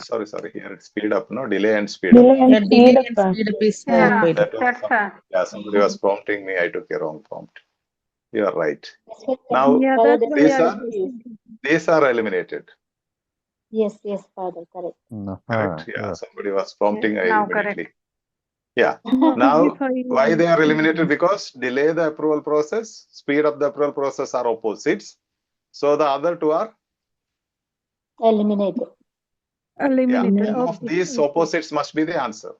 sorry, here it's speed up, no? Delay and speed Delay up. and speed up. is Yeah, somebody was prompting me, I took a wrong prompt. You are right. Now, Yeah, Father, that's this why is I confused. these are eliminated. Yes, Father, correct. Correct? Yeah, somebody was prompting Now immediately. correct. Yeah. Now, why they are eliminated? Because delay the approval process, speed up the approval process are opposites. So the other 2 are Eliminated. eliminated. One of these opposites must be the answer.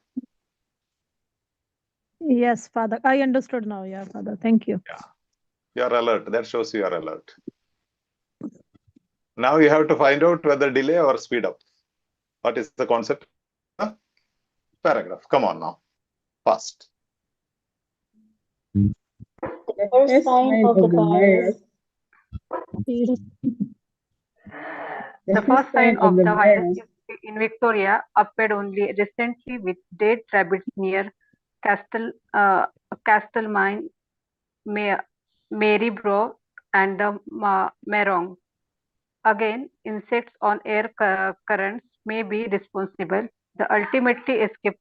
Yes, Father. I understood now. Yeah, Father. Thank you. Yeah. You are alert. That shows you are alert. Now you have to find out whether delay or speed up. What is the concept? Paragraph. Come on now. Fast. The first sign of the virus. The first sign of the virus in Victoria appeared only recently with dead rabbits near Castlemaine, Maryborough, and Merong. Again, insects on air currents may be responsible. The ultimately escape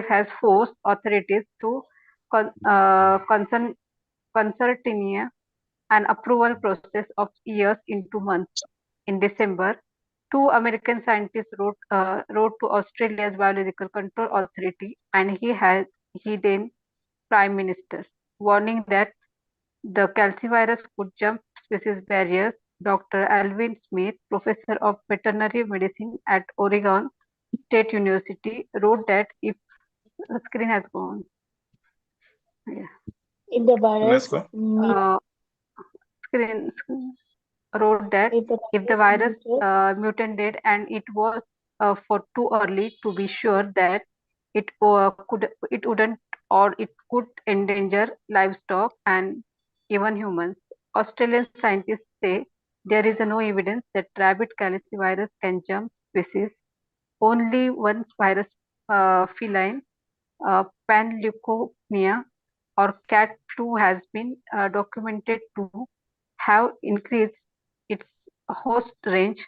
has forced authorities to concertina an approval process of years into months. In December, 2 American scientists wrote to Australia's Biological Control Authority and he then Prime Minister, warning that the calcivirus could jump species barriers. Dr. Alvin Smith, professor of veterinary medicine at Oregon State University wrote that if the screen has gone, If the virus screen wrote that if the virus mutated and it was for too early to be sure that it wouldn't or it could endanger livestock and even humans. Australian scientists say there is no evidence that rabbit calicivirus can jump species. Only one virus, feline panleukopenia or cat flu, has been documented to have increased its host range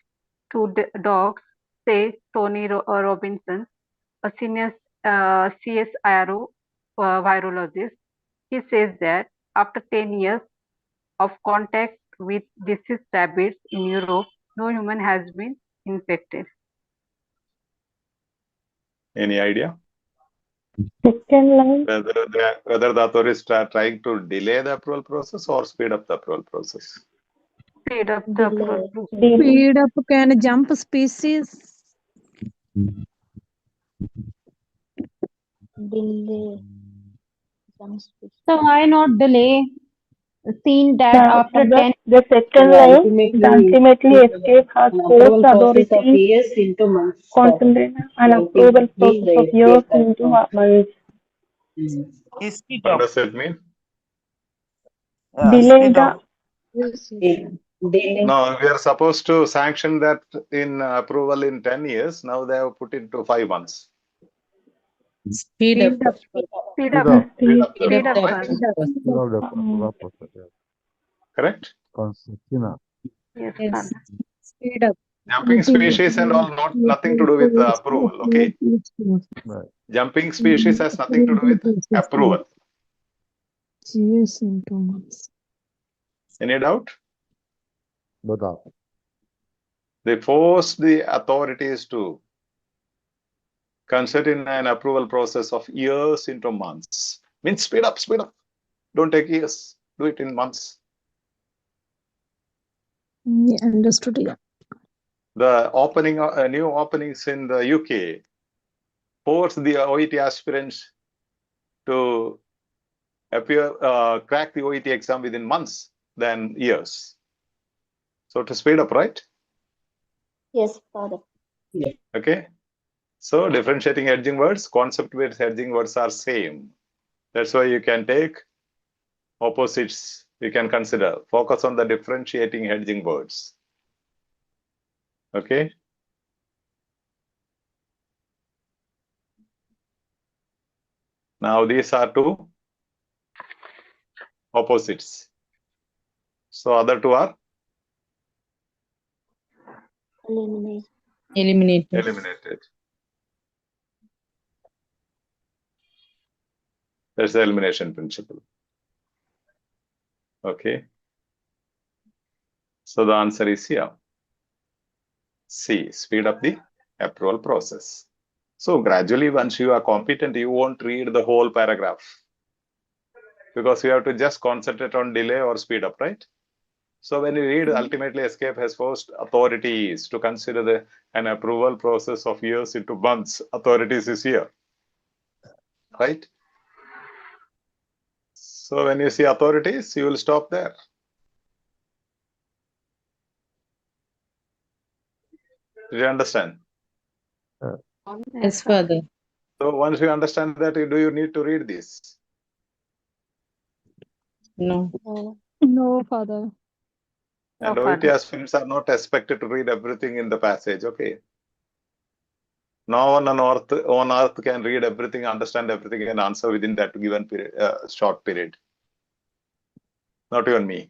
to dogs, says Tony Robinson, a senior CSIRO virologist. He says that after 10 years of contact with deceased rabbits in Europe, no human has been infected. Any idea? Second line. Whether the authorities are trying to delay the approval process or speed up the approval process? Speed up the approval process. Speed up can jump species. Delay. So why not delay? Seeing that after 10 the second line, the ultimately escape has forced process of authorities years into months. concentrate an approval process of years into months. What does it mean? Delay the No, we are supposed to sanction that in approval in 10 years. Now they have put it to 5 months. Speed up. Speed up. Speed up Speed up. the correct? Yes, Speed up. Jumping species and all nothing to do with the approval. Okay. Jumping species has nothing to do with approval. Years into months. Any doubt? They force the authorities to consider in an approval process of years into months. Means speed up, speed up. Don't take years. Do it in months. Yeah, understood. Yeah. The opening, new openings in the UK force the OET aspirants to crack the OET exam within months than years. So to speed up, right? Yes, Father. Okay. So differentiating hedging words, concept-based hedging words are same. That's why you can take opposites. You can consider. Focus on the differentiating hedging words. Okay. Now these are two opposites. So other two are eliminated. That's the elimination principle. Okay. So the answer is here. C, speed up the approval process. So gradually, once you are competent, you won't read the whole paragraph because you have to just concentrate on delay or speed up, right? So when you read, ultimately escape has forced authorities to consider an approval process of years into months. Authorities is here, right? So when you see authorities, you will stop there. Did you understand? Yes, Father. So once you understand that, do you need to read this? No. No, Father. And OET aspirants are not expected to read everything in the passage. Okay. No one on earth can read everything, understand everything, and answer within that given period, short period. Not even me.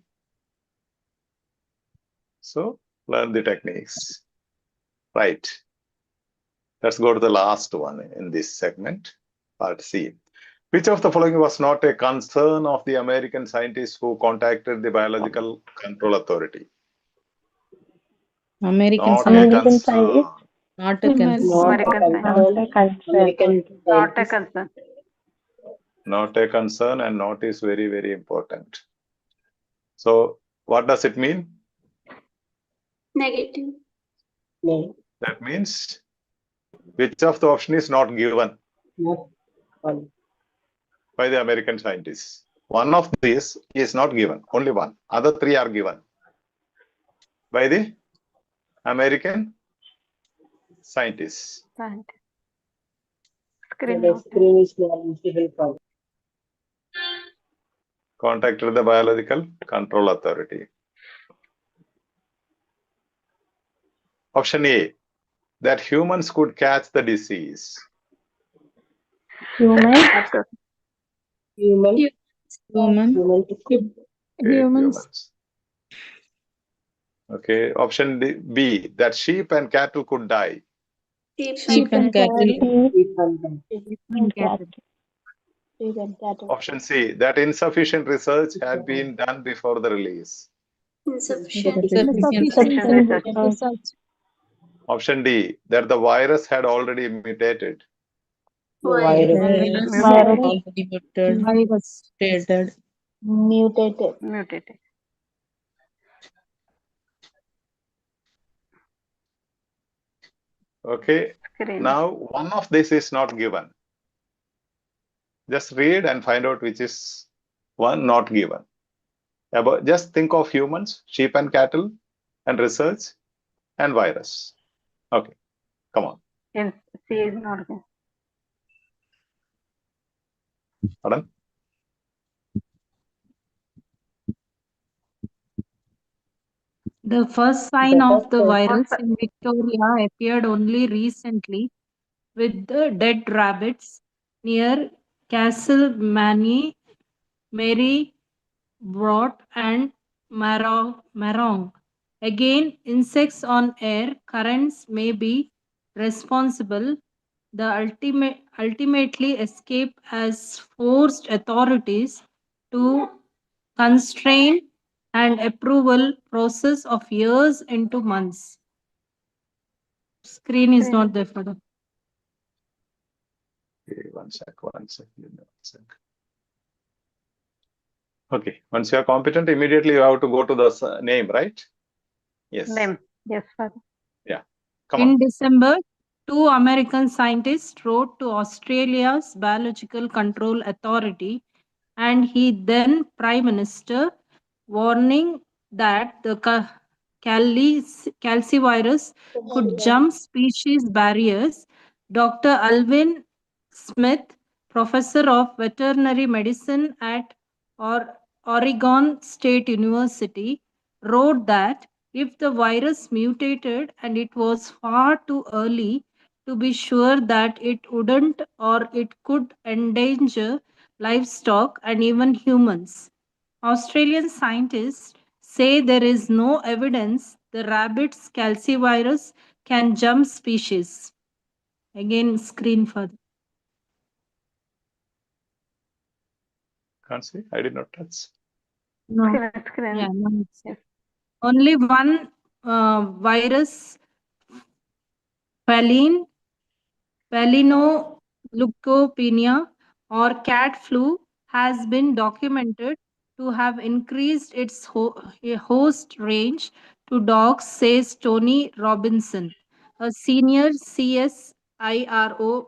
So learn the techniques. Right. Let's go to the last one in this segment, part C. Which of the following was not a concern of the American scientists who contacted the Biological Control Authority? American Not a American concern. scientists. Not a concern. Not a concern. Not a concern, and not is very, very important. So what does it mean? Negative. That means Which of the option is not given Not one. by the American scientists? One of these is not given, only one. Other three are given by the American scientists. Screen The note. screen is non-visible from. Contacted the Biological Control Authority. Option A, that humans could catch the disease. Human. Human. Human. Human. Okay, humans. Okay, option B, that sheep and cattle could die. Sheep and cattle. Sheep and Cattle. Sheep and cattle. Option C, that insufficient research had been done before the release. Insufficient. Insufficient research. Option D, that the virus had already mutated. the virus. Virus. Mutated. Okay, Screen. now one of this is not given. Just read and find out which is one not given. Just think of humans, sheep and cattle, and research, and virus. Okay, come on. Yes, C is not given. Pardon? The first sign of the virus in Victoria appeared only recently with the dead rabbits near Castle Mary Broad and Marong. Again, insects on air currents may be responsible. The ultimately escape as forced authorities to constrain and approval process of years into months. Screen is not there for the. Okay, one sec. Okay, once you are competent, immediately you have to go to the name, right? Yes. Name. Yes, Father. Yeah. Come In on. December, 2 American scientists wrote to Australia's Biological Control Authority and he then Prime Minister, warning that the calcivirus could jump species barriers. Dr. Alvin Smith, professor of veterinary medicine at Oregon State University, wrote that if the virus mutated and it was far too early to be sure that it wouldn't or it could endanger livestock and even humans. Australian scientists say there is no evidence the rabbit's calcivirus can jump species. Again, screen further. Can't see. I did not touch. No. Screen. Yeah, no, yes. Only one virus, leukopenia or cat flu, has been documented to have increased its host range to dogs, says Tony Robinson, a senior CSIRO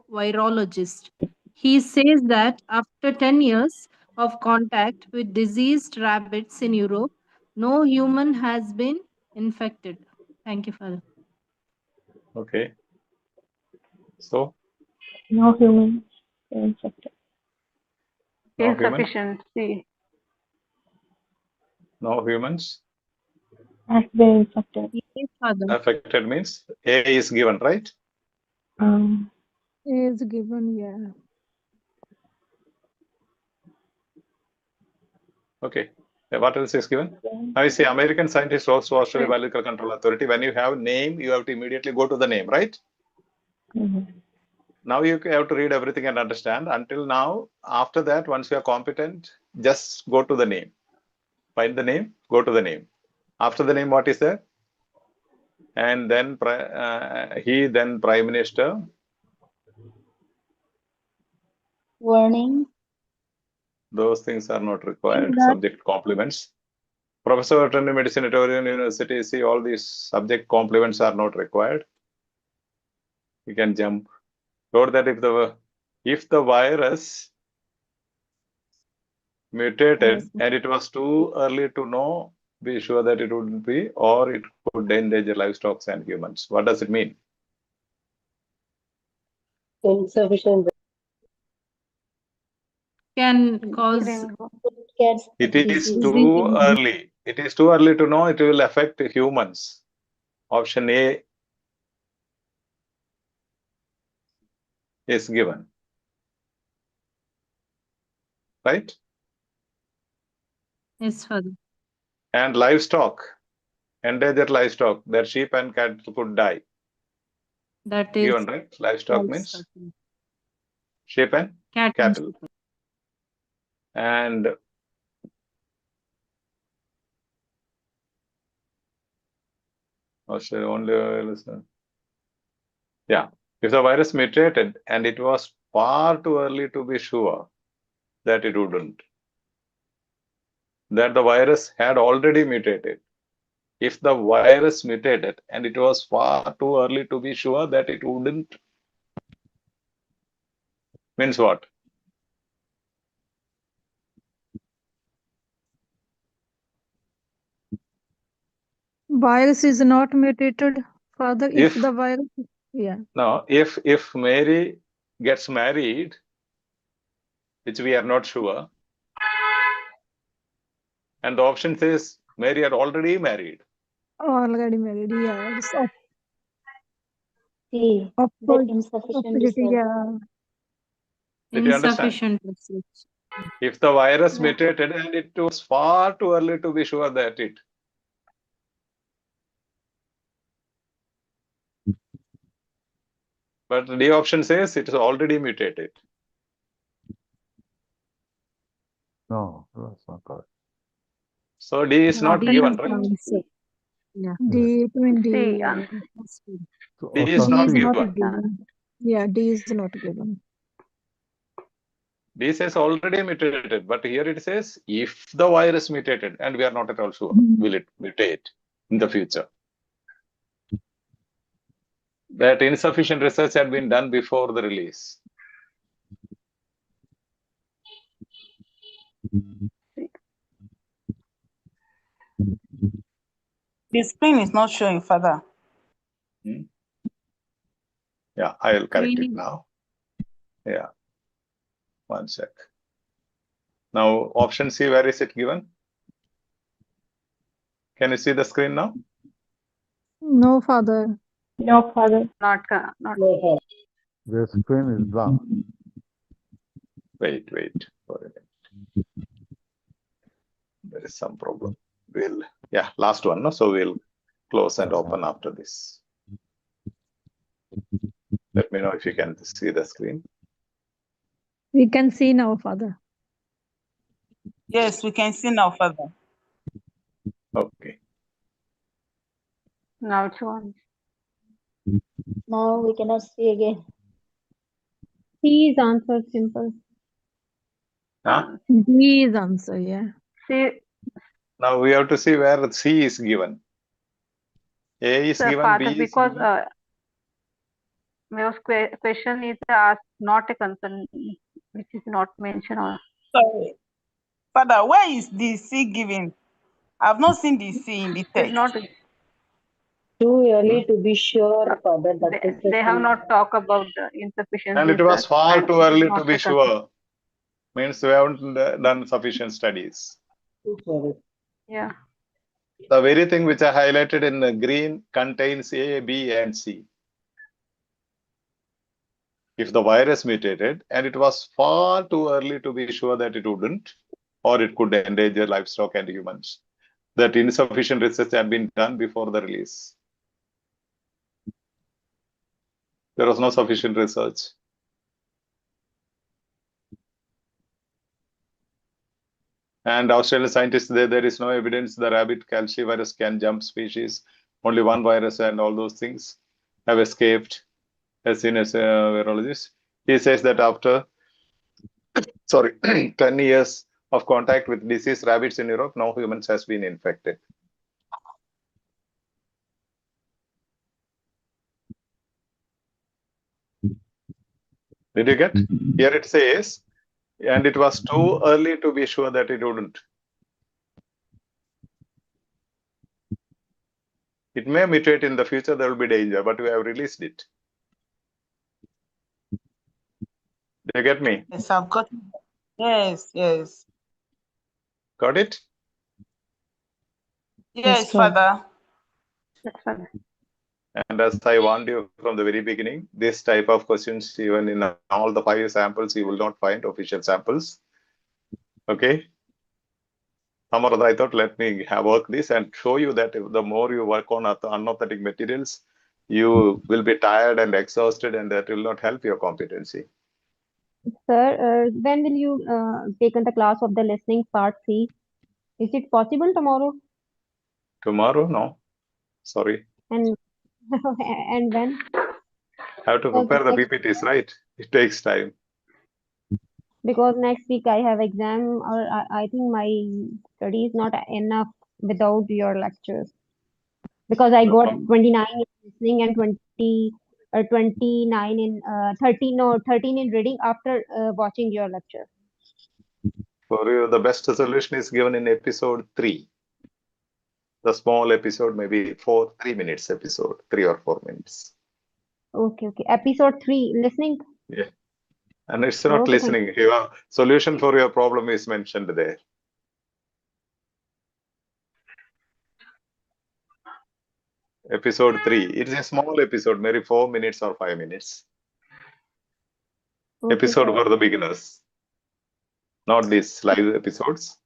virologist. He says that after 10 years of contact with diseased rabbits in Europe, no human has been infected. Thank you, Father. Okay. So, No humans infected. no human. Insufficient. C. No humans Has been infected. Yes, Father. affected means A is given, right? Is given, yeah. Okay. What else is given? Now you see American scientists also Australian Biological Control Authority. When you have name, you have to immediately go to the name, right? Now you have to read everything and understand. Until now, after that, once you are competent, just go to the name. Find the name, go to the name. After the name, what is there? And then then Prime Minister. Warning. Those things are not required. Subject complements. Professor of Veterinary Medicine at Oregon University, see all these subject complements are not required. You can jump wrote that if the virus mutated and it was too early to know, be sure that it wouldn't be, or it could endanger livestock and humans. What does it mean? Insufficient. Can cause It is disease. too early. It is too early to know it will affect humans. Option A is given. Right? Yes, Father. And livestock, endangered livestock, that sheep and cattle could die. That is Given, right? Livestock means sheep and cat cattle. And only listen. Yeah. If the virus mutated and it was far too early to be sure that it wouldn't, that the virus had already mutated. If the virus mutated and it was far too early to be sure that it wouldn't, means what? Virus is not mutated, Father, if the virus, yeah. No, if Mary gets married, which we are not sure, and the option says Mary had already married. Already married, yeah. So, C. That insufficient research. yeah. Did you understand? Insufficient research. If the virus mutated and it was far too early to be sure that it. But the option says it is already mutated. No, that's not correct. So D is not given, right? Answer. Yeah. D, twin D. C, Yeah. So D is option not C. given. Yeah, D is not given. D says already mutated, but here it says if the virus mutated, and we are not at all sure, will it mutate in the future? That insufficient research had been done before the release. The screen is not showing, Father. Yeah, I'll correct it now. Yeah. One sec. Now, option C, where is it given? Can you see the screen now? No, Father. No, Father. Not. The screen is blank. Wait for a minute. There is some problem. Last one, no? So we'll close and open after this. Let me know if you can see the screen. We can see now, Father. Yes, we can see now, Father. Okay. Now it's on. Now we cannot see again. C is answer simple. Huh? D is answer, yeah. C. Now we have to see where C is given. A is given, Father, B is because given. my question is asked not a concern, which is not mentioned. Sorry. Father, where is the C given? I've not seen the C in the text. Not Too early to be sure, Father. They have not talked about the insufficient And it research was far and too early to not be a concern. sure. Means we haven't done sufficient studies. Yeah. The very thing which I highlighted in the green contains A, B, and C. If the virus mutated and it was far too early to be sure that it wouldn't, or it could endanger livestock and humans, that insufficient research had been done before the release. There was no sufficient research. And Australian scientists say there is no evidence the rabbit calcivirus can jump species. Only one virus and all those things have escaped, as seen as a virologist. He says that after 10 years of contact with diseased rabbits in Europe, no humans has been infected. Did you get? Here it says, and it was too early to be sure that it wouldn't. It may mutate in the future, there will be danger, but we have released it. Do you get me? Yes, I've got it. Yes, yes. Got it? Yes, Father. Yes, Father. And as I warned you from the very beginning, this type of questions, even in all the 5 samples, you will not find official samples. Okay? Amarada, I thought, let me work this and show you that the more you work on unauthentic materials, you will be tired and exhausted, and that will not help your competency. Sir, when will you take the class of the listening part C? Is it possible tomorrow? Tomorrow? No. Sorry. And and when? Have to Because prepare the next, PPTs, right? It takes time. because next week I have exam, or I think my study is not enough without your lectures. Because I got 29 in listening and 29 in 13 in reading after watching your lecture. For you, the best solution is given in episode 3. The small episode, maybe 3 minutes episode, 3 or 4 minutes. Okay, okay. Episode 3, listening. Yeah. And it's not Okay, listening. Your solution for your problem is mentioned there. Episode 3. It is a small episode, maybe 4 minutes or 5 minutes. Okay, Episode sir. for the beginners. Not these live episodes.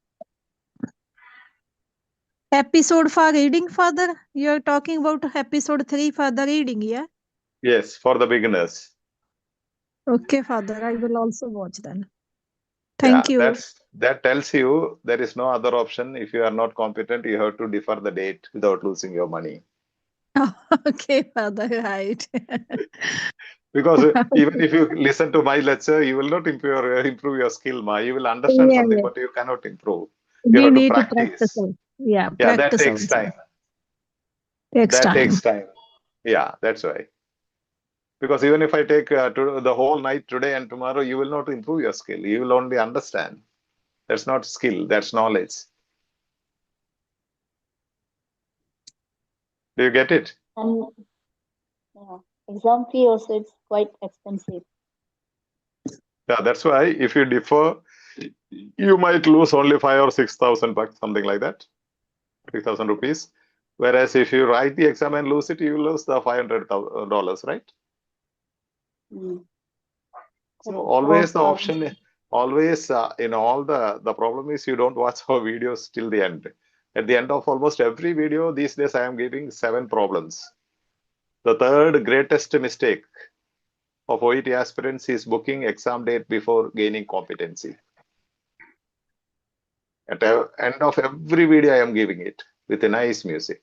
Episode for reading, Father? You're talking about episode 3 for the reading, yeah? Yes, for the beginners. Okay, Father. I will also watch then. Thank you. That tells you there is no other option. If you are not competent, you have to defer the date without losing your money. Okay, Father, right. Because even if you listen to my lecture, you will not improve your skill, ma. You will understand Yeah, something, yeah. but you cannot improve. You We have to need to practice. practice. Yeah, Yeah, that practice takes also. time. Takes That time. takes time. Yeah, that's why. Because even if I take the whole night today and tomorrow, you will not improve your skill. You will only understand. That's not skill, that's knowledge. Do you get it? And yeah, exam fee also it's quite expensive. Yeah, that's why if you defer, you might lose only 5,000 or 6,000 bucks, something like that, 3,000 rupees. Whereas if you write the exam and lose it, you lose the $500, right? Mm. So always the option, always in all the problem is you don't watch our videos till the end. At the end of almost every video these days, I am giving 7 problems. The third greatest mistake of OET aspirants is booking exam date before gaining competency. At the end of every video, I am giving it with a nice music.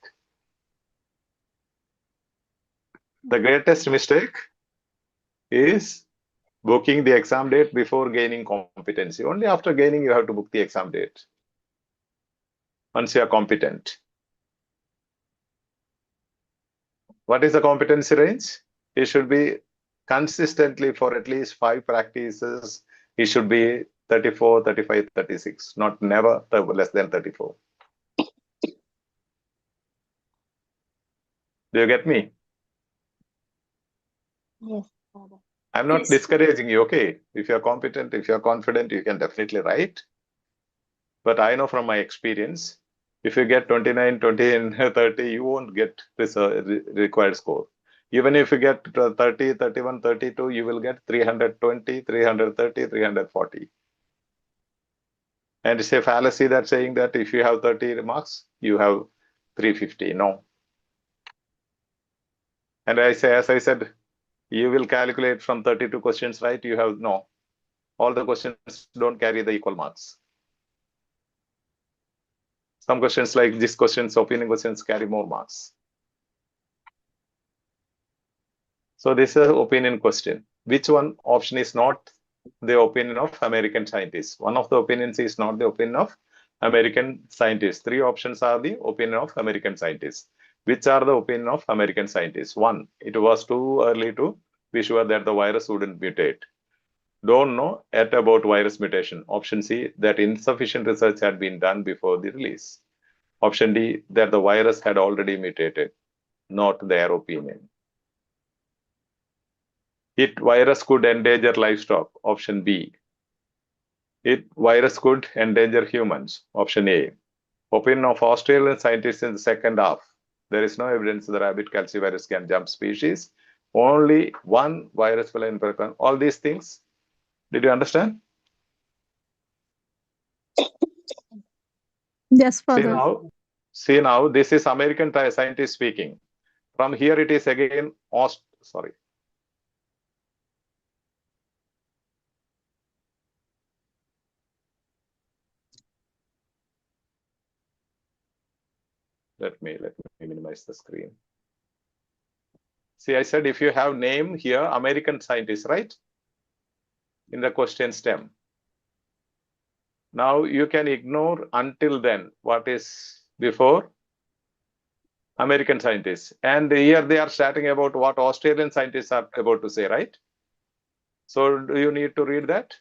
The greatest mistake is booking the exam date before gaining competency. Only after gaining, you have to book the exam date. Once you are competent. What is the competency range? It should be consistently for at least 5 practices. It should be 34, 35, 36, not never less than 34. Do you get me? Yes, Father. I'm not Yes. discouraging you, okay? If you're competent, if you're confident, you can definitely write. But I know from my experience, if you get 29, 20, and 30, you won't get this required score. Even if you get 30, 31, 32, you will get 320, 330, 340. And it's a fallacy that saying that if you have 30 marks, you have 350. No. And as I said, you will calculate from 32 questions, right? You have no. All the questions don't carry the equal marks. Some questions like these questions, opinion questions, carry more marks. So this is an opinion question. Which one option is not the opinion of American scientists? One of the opinions is not the opinion of American scientists. 3 options are the opinion of American scientists. Which are the opinion of American scientists? 1, it was too early to be sure that the virus wouldn't mutate. don't know yet about virus mutation. Option C, that insufficient research had been done before the release. Option D, that the virus had already mutated. Not their opinion. It virus could endanger livestock. Option B. It virus could endanger humans. Option A. Opinion of Australian scientists in the second half. There is no evidence the rabbit calcivirus can jump species. Only one virus will infect. All these things. Did you understand? Yes, Father. See now, this is American scientist speaking. From here it is again sorry. Let me minimize the screen. See, I said if you have name here, American scientist, right? In the question stem. Now you can ignore until then what is before American scientists. And here they are starting about what Australian scientists are about to say, right? So do you need to read that?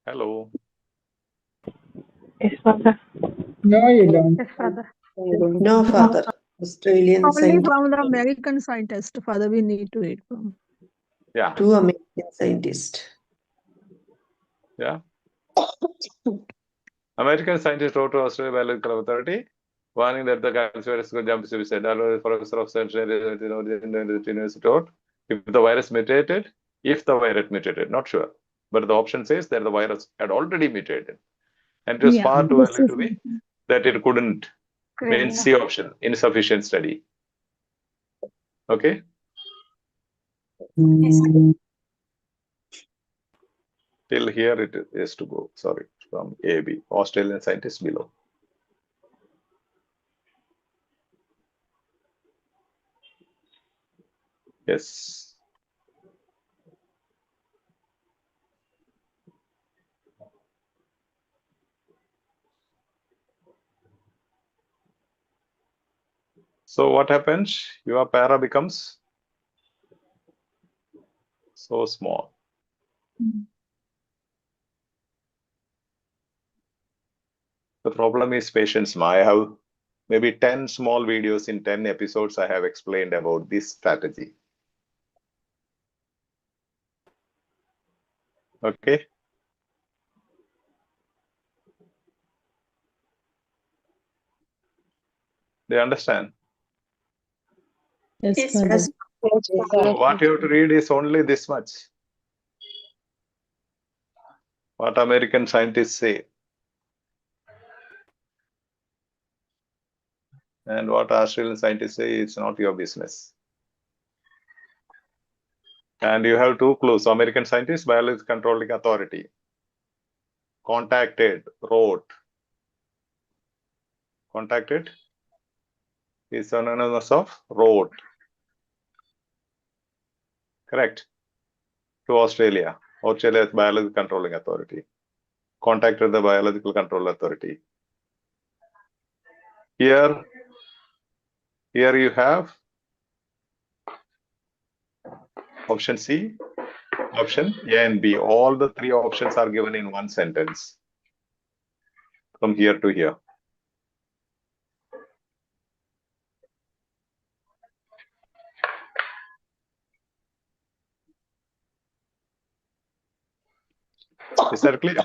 Hello. Yes, Father. No, you don't. Yes, Father. No, Father. Australian Only scientists. from the American scientist, Father, we need to read from. Yeah. 2 American scientists. Yeah. American scientists wrote to Australian Biological Authority, warning that the virus could jump to be said. Professor of University wrote, if the virus mutated, not sure. But the option says that the virus had already mutated. And it was far too early to be that it couldn't. Means C option, insufficient study. Okay. Till here it is to go. Sorry, from AB, Australian scientists below. Yes. So what happens? Your para becomes so small. The problem is patience. I have maybe 10 small videos in 10 episodes I have explained about this strategy. Okay. They understand? Yes, Yes, Father. So what you have to read is only this much. What American scientists say. And what Australian scientists say, it's not your business. And you have 2 clues. American scientists, biological controlling authority. Contacted, wrote. Contacted is synonymous of wrote. Correct. To Australia. Australia's biological controlling authority. Contacted the biological control authority. Here you have option C, option A and B. All the 3 options are given in one sentence. From here to here. Is that clear?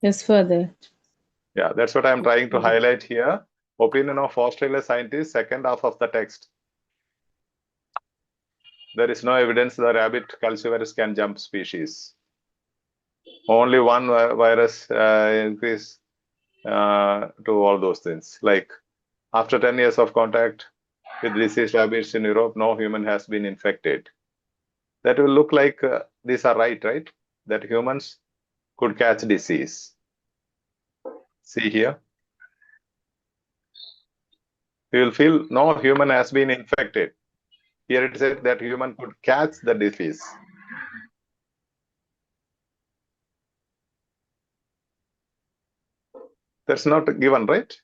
Yes, Father. Yeah, that's what I'm trying to highlight here. Opinion of Australia scientists, second half of the text. There is no evidence the rabbit calcivirus can jump species. Only one virus increase to all those things. Like after 10 years of contact with diseased rabbits in Europe, no human has been infected. That will look like these are right? That humans could catch disease. See here. You will feel no human has been infected. Here it says that human could catch the disease. That's not given, right?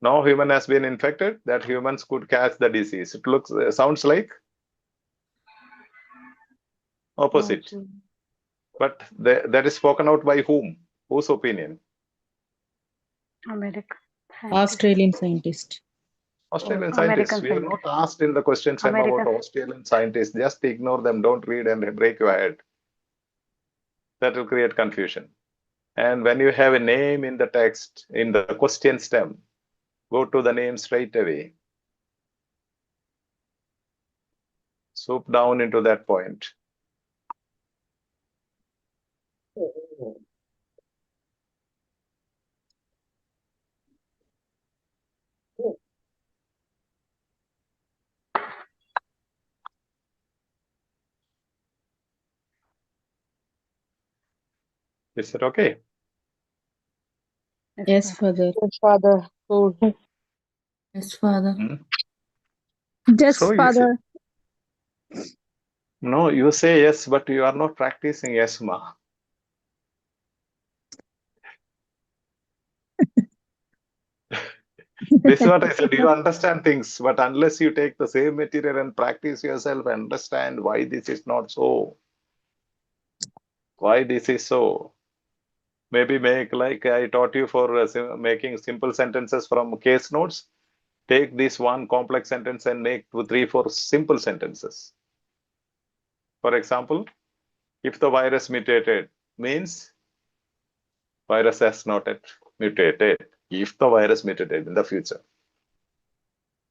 No human has been infected, that humans could catch the disease. It looks, sounds like opposite. But that is spoken out by whom? Whose opinion? American Australian scientist. Australian American scientists. We are scientist. not asked in the question time about American. Australian scientists. Just ignore them. Don't read and break your head. That will create confusion. And when you have a name in the text, in the question stem, go to the name straight away. Swoop down into that point. Is it okay? Yes, Father. Yes, Father. So, Yes, Father. Yes, So Father. No, you say yes, but you are not practicing yes, ma. This is what I said. You understand things, but unless you take the same material and practice yourself, understand why this is not so. Why this is so. Maybe make like I taught you for making simple sentences from case notes. Take this one complex sentence and make 3, 4 simple sentences. For example, if the virus mutated, means virus has not yet mutated. If the virus mutated in the future.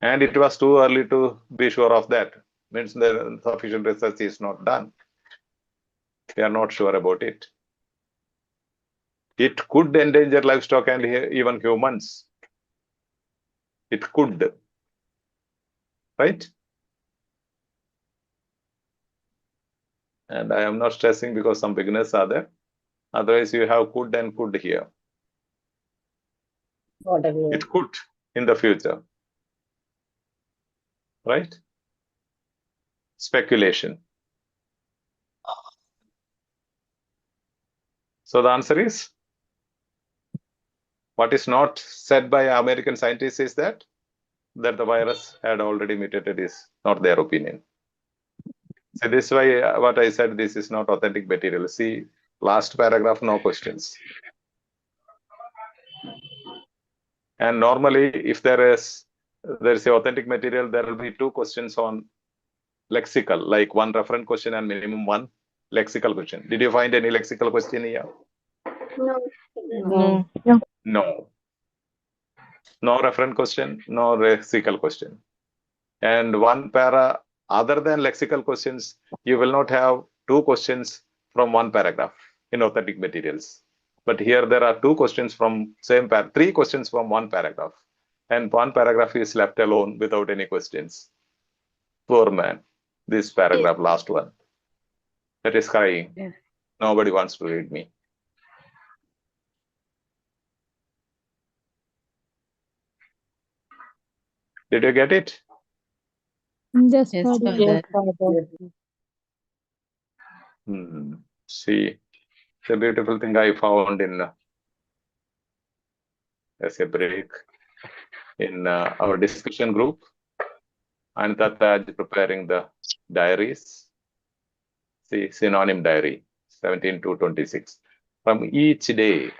And it was too early to be sure of that. Means the sufficient research is not done. We are not sure about it. It could endanger livestock and even humans. It could. Right? And I am not stressing because some beginners are there. Otherwise, you have could and could here. It could in the future. Right? Speculation. So the answer is, what is not said by American scientists is that the virus had already mutated is not their opinion. So this is why what I said, this is not authentic material. See, last paragraph, no questions. And normally, if there is a authentic material, there will be 2 questions on lexical, like 1 reference question and minimum 1 lexical question. Did you find any lexical question here? No. no. No. No reference question, no lexical question. And 1 para, other than lexical questions, you will not have 2 questions from 1 paragraph in authentic materials. But here there are 2 questions from same 3 questions from 1 paragraph. And 1 paragraph is left alone without any questions. Poor man. This paragraph, last one. That is crying. Yes. Nobody wants to read me. Did you get it? Yes, Yes, Father. Yes, Father. Father. See, it's a beautiful thing I found in as a break in our discussion group. And that is preparing the diaries. See, synonym diary, 17 to 26. From each day,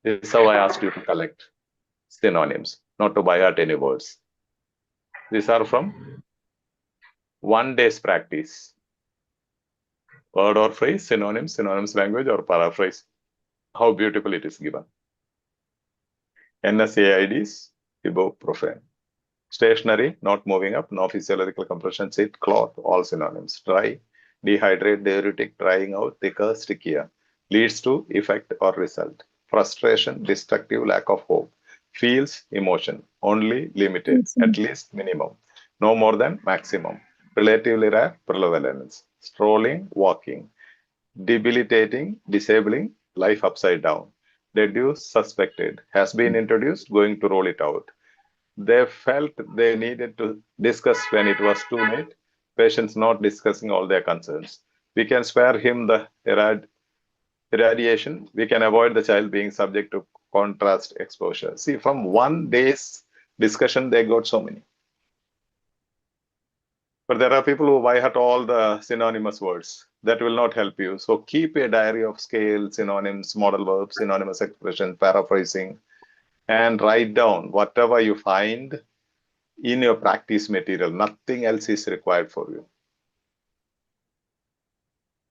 this is how I asked you to collect synonyms, not to by heart any words. These are from 1 day's practice. Word or phrase, synonyms, synonyms language, or paraphrase. How beautiful it is given. NSAIDs, ibuprofen. Stationary, not moving up, no physiological compression, sit, cloth, all synonyms. Dry, dehydrate, diuretic, drying out, thicker, stickier. Leads to effect or result. Frustration, destructive, lack of hope. Feels, emotion. Only, limited, at least, minimum. No more than maximum. Relatively rare, prevalence. Strolling, walking. Debilitating, disabling, life upside down. Deduce, suspected. Has been introduced, going to roll it out. They felt they needed to discuss when it was too late. Patients not discussing all their concerns. We can spare him the irradiation. We can avoid the child being subject to contrast exposure. See, from 1 day's Discussion, they got so many. But there are people who buy at all the synonymous words. That will not help you. So keep a diary of scale, synonyms, modal verbs, synonymous expression, paraphrasing, and write down whatever you find in your practice material. Nothing else is required for you.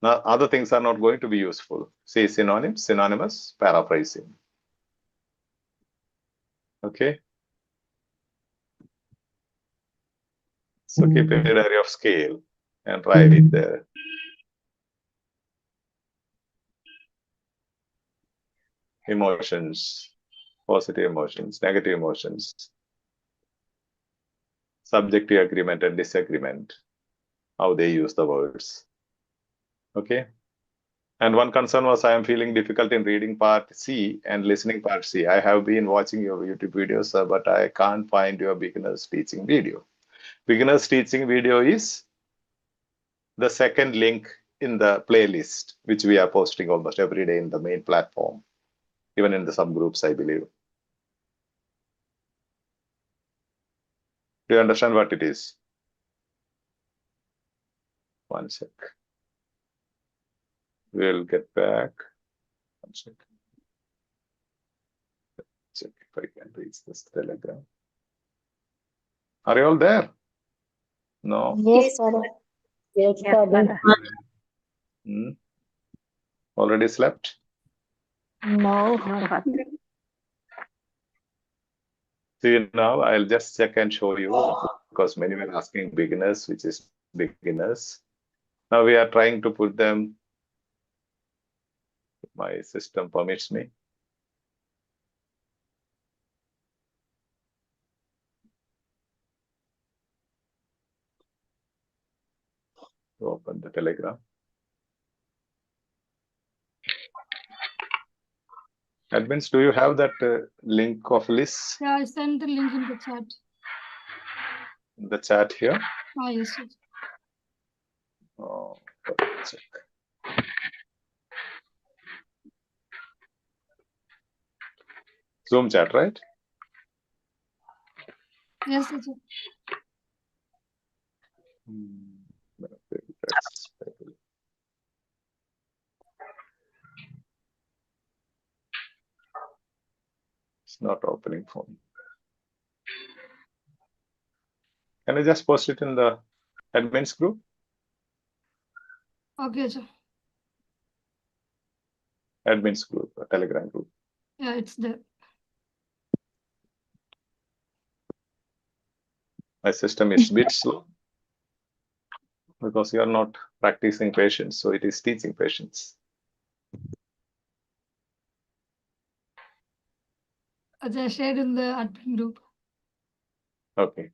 Now, other things are not going to be useful. Say synonyms, synonymous, paraphrasing. Okay. So keep a diary of scale and write it there. Emotions, positive emotions, negative emotions, subjective agreement and disagreement, how they use the words. Okay. And one concern was I am feeling difficult in reading part C and listening part C. I have been watching your YouTube videos, but I can't find your beginners teaching video. Beginners teaching video is the second link in the playlist, which we are posting almost every day in the main platform, even in the subgroups, I believe. Do you understand what it is? One sec. We'll get back. One sec. Check if I can reach this Telegram. Are you all there? No. Yes, Father. Yes, Father. Already slept? No. See, now I'll just check and show you because many were asking beginners, which is beginners. Now we are trying to put them. My system permits me. To open the Telegram. Admins, do you have that link of list? Yeah, I sent the link in the chat. In the chat here? Ah, yes, yes. Oh, check. Zoom chat, right? Yes, yes. It's not opening for me. Can I just post it in the admins group? Okay, sir. Admins group, a Telegram group. Yeah, it's there. My system is a bit slow because you are not practicing patience, so it is teaching patience. As I shared in the admin group. Okay.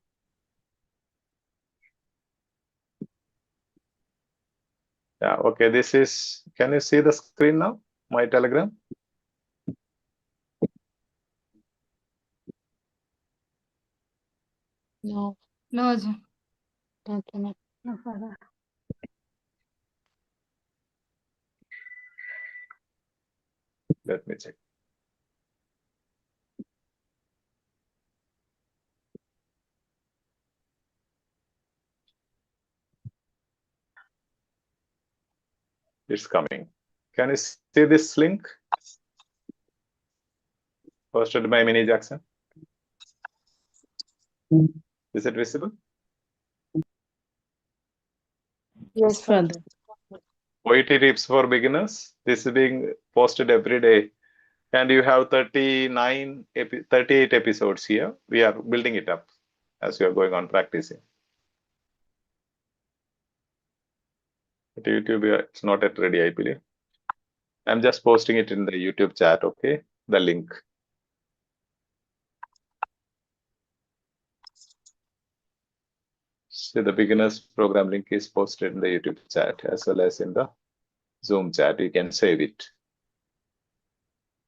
Yeah, okay, this is, can you see the screen now? My Telegram? No. No, sir. Don't connect. No, Father. Let me check. It's coming. Can you see this link? Posted by Minnie Jackson. Is it visible? Yes, Father. OET tips for beginners. This is being posted every day. And you have 38 episodes here. We are building it up as we are going on practicing. But YouTube, it's not yet ready, I believe. I'm just posting it in the YouTube chat, okay? The link. So the beginners program link is posted in the YouTube chat as well as in the Zoom chat. You can save it.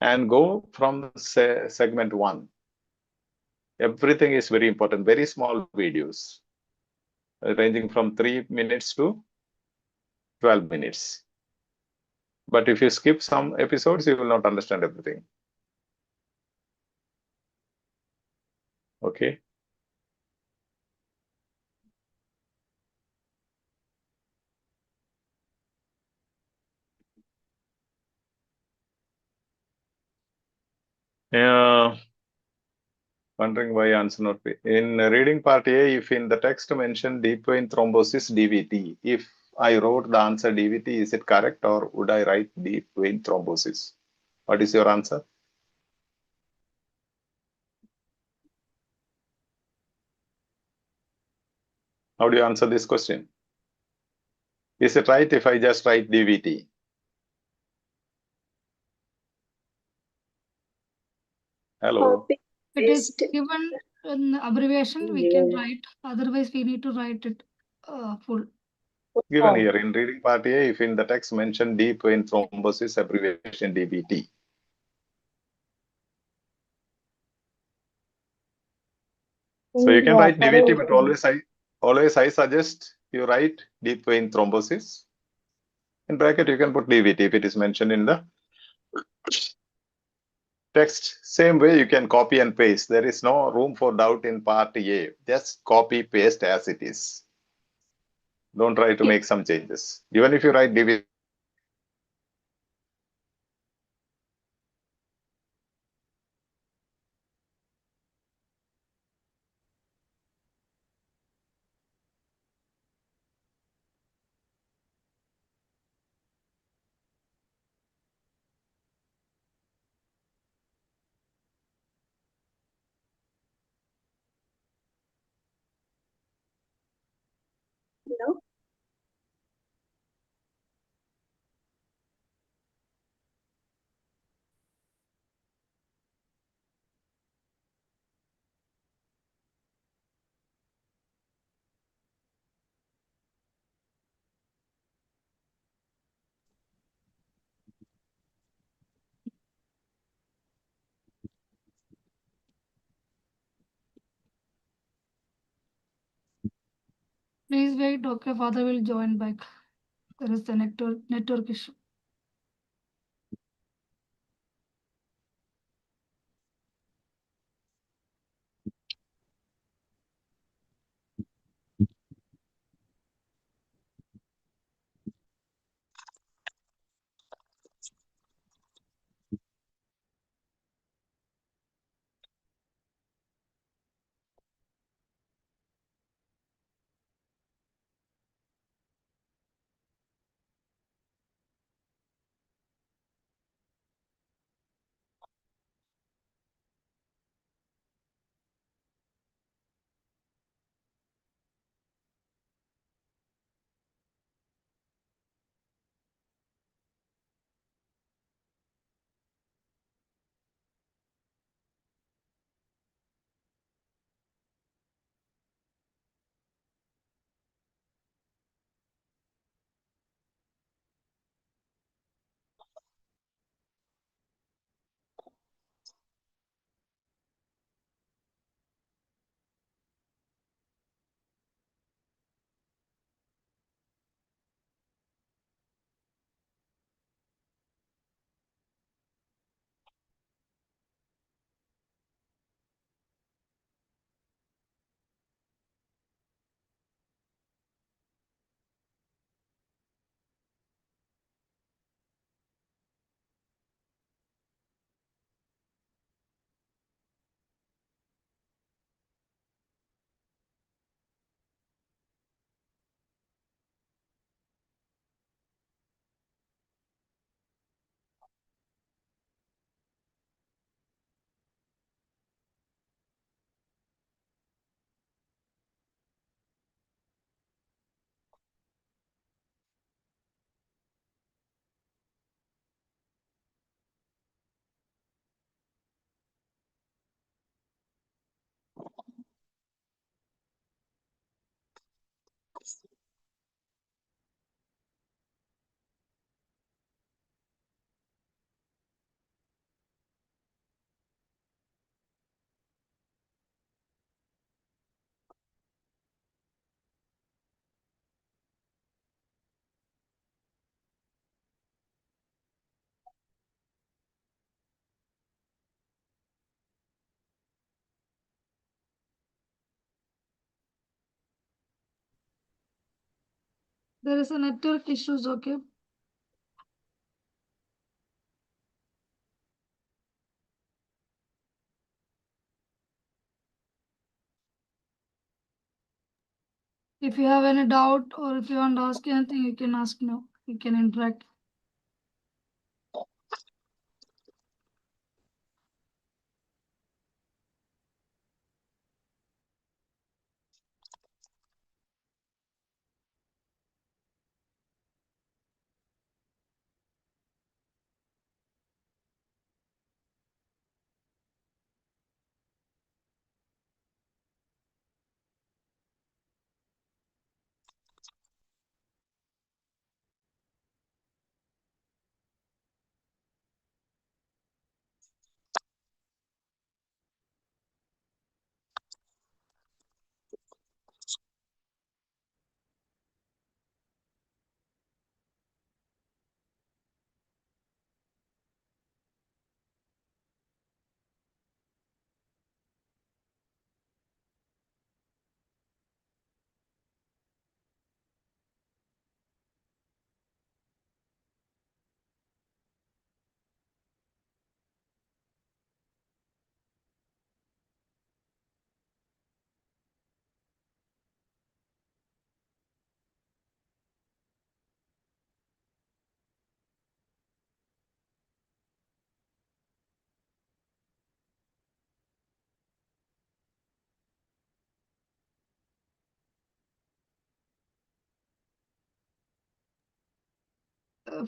And go from segment 1. Everything is very important. Very small videos ranging from 3 minutes to 12 minutes. But if you skip some episodes, you will not understand everything. Okay. Wondering why answer not be. In reading part A, if in the text mentioned deep vein thrombosis DVT, if I wrote the answer DVT, is it correct or would I write deep vein thrombosis? What is your answer? How do you answer this question? Is it right if I just write DVT? Hello. If it is given an abbreviation, we can write. Otherwise, we need to write it full. Given here in reading part A, if in the text mentioned deep vein thrombosis, abbreviation DVT. So you can write DVT, but always I suggest you write deep vein thrombosis. In bracket, you can put DVT if it is mentioned in the text. Same way you can copy and paste. There is no room for doubt in part A. Just copy, paste as it is. Don't try to make some changes. Even if you write DVT, Hello? Please wait. Okay, father will join back. There is a network issue. There is a network issues, okay? If you have any doubt or if you want to ask anything, you can ask now. You can interact.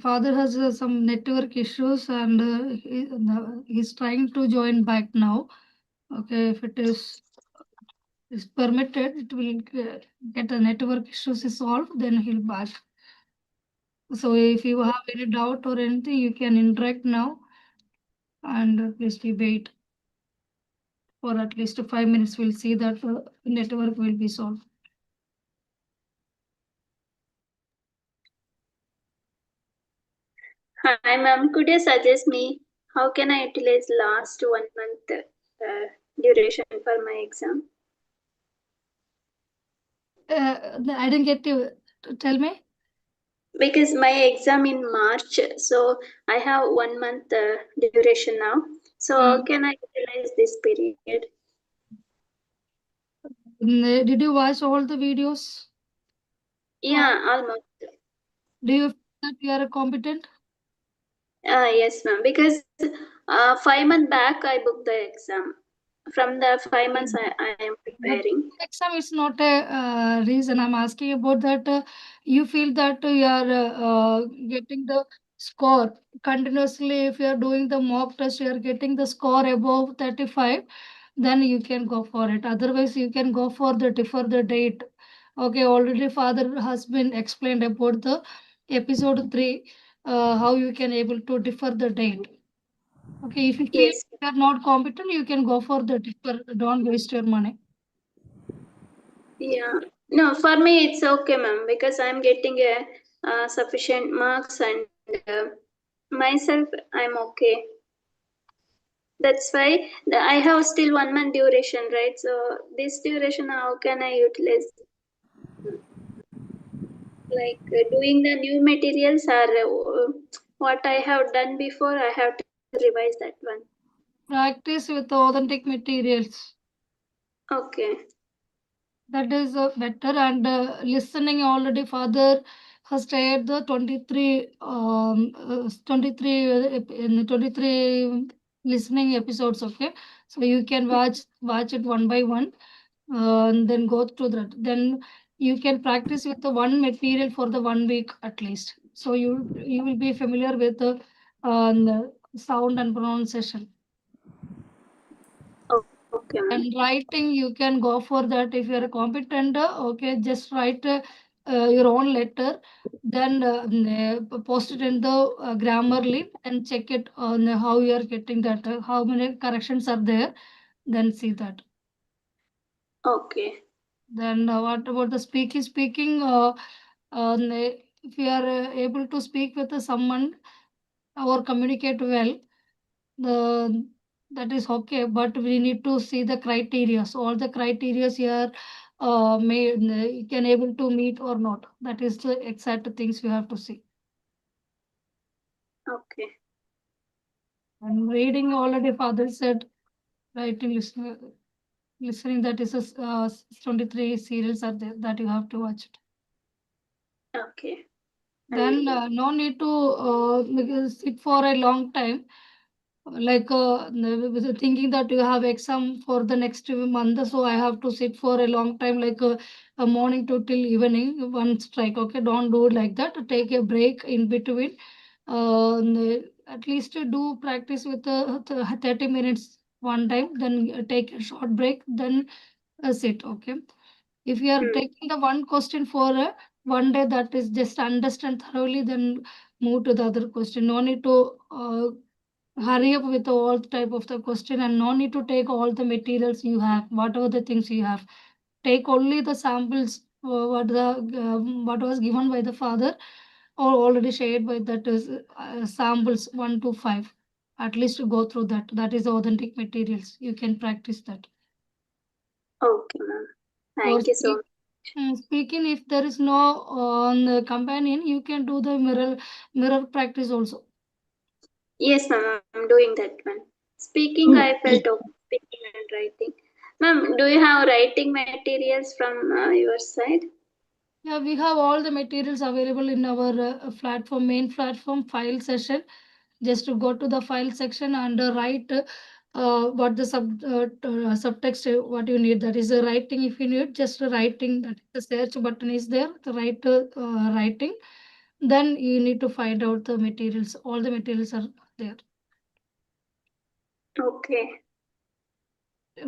Father has some network issues and he's trying to join back now. Okay, if it is permitted, it will get the network issues is solved, then he'll back. So if you have any doubt or anything, you can interact now and please we wait for at least 5 minutes. We'll see that network will be solved. Hi, ma'am. Could you suggest me how can I utilize last 1 month duration for my exam? I didn't get you. Tell me. Because my exam in March, so I have 1 month duration now. So can I utilize this period? Did you watch all the videos? Yeah, almost. Do you feel that you are competent? Yes, ma'am. Because 5 months back I booked the exam. From the 5 months I am preparing. Exam is not a reason. I'm asking about that. You feel that you are getting the score continuously. If you are doing the mock test, you are getting the score above 35, then you can go for it. Otherwise, you can go for the defer the date. Okay, already father has been explained about the episode 3, how you can able to defer the date. Okay, if you feel you are not competent, you can go for the defer. Don't waste your money. Yeah. No, for me it's okay, ma'am, because I'm getting a sufficient marks and myself I'm okay. That's why I have still 1 month duration, right? So this duration, how can I utilize? Like doing the new materials or what I have done before, I have to revise that one. Practice with authentic materials. Okay. That is better. And listening already, father has tried the 23, 23 listening episodes. Okay, so you can watch it one by one, and then go through that. Then you can practice with the one material for the 1 week at least. So you will be familiar with the sound and pronunciation. Okay, and writing, you can go for that. If you're a competent, okay, just write your own letter, then post it in the Grammarly and check it on how you are getting that, how many corrections are there, then see that. Okay. Then what about the speaking? If you are able to speak with someone or communicate well, that is okay, but we need to see the criteria. So all the criteria here can able to meet or not. That is the exact things you have to see. Okay. And reading already father said, writing, listening, that is a 23 serials are there that you have to watch it. Okay. Then no need to sit for a long time. Like thinking that you have exam for the next month, so I have to sit for a long time, like a morning to till evening, one strike. Okay, don't do it like that. Take a break in between. At least do practice with 30 minutes one time, then take a short break, then sit. Okay, if you are taking the one question for one day, that is just understand thoroughly, then move to the other question. No need to hurry up with all type of the question, and no need to take all the materials you have, whatever the things you have. Take only the samples, what was given by the father or already shared by that is samples 1 to 5. At least go through that. That is the authentic materials. You can practice that. Okay, ma'am. Or Thank you so much. speaking, if there is no the companion, you can do the mirror practice also. Yes, ma'am. I'm doing that one. Speaking, I felt okay. Speaking and writing. Ma'am, do you have writing materials from your side? Yeah, we have all the materials available in our platform, main platform file session. Just to go to the file section and write what the subtext, what you need. That is a writing. If you need just writing, that the search button is there. The writing. Then you need to find out the materials. All the materials are there. Okay.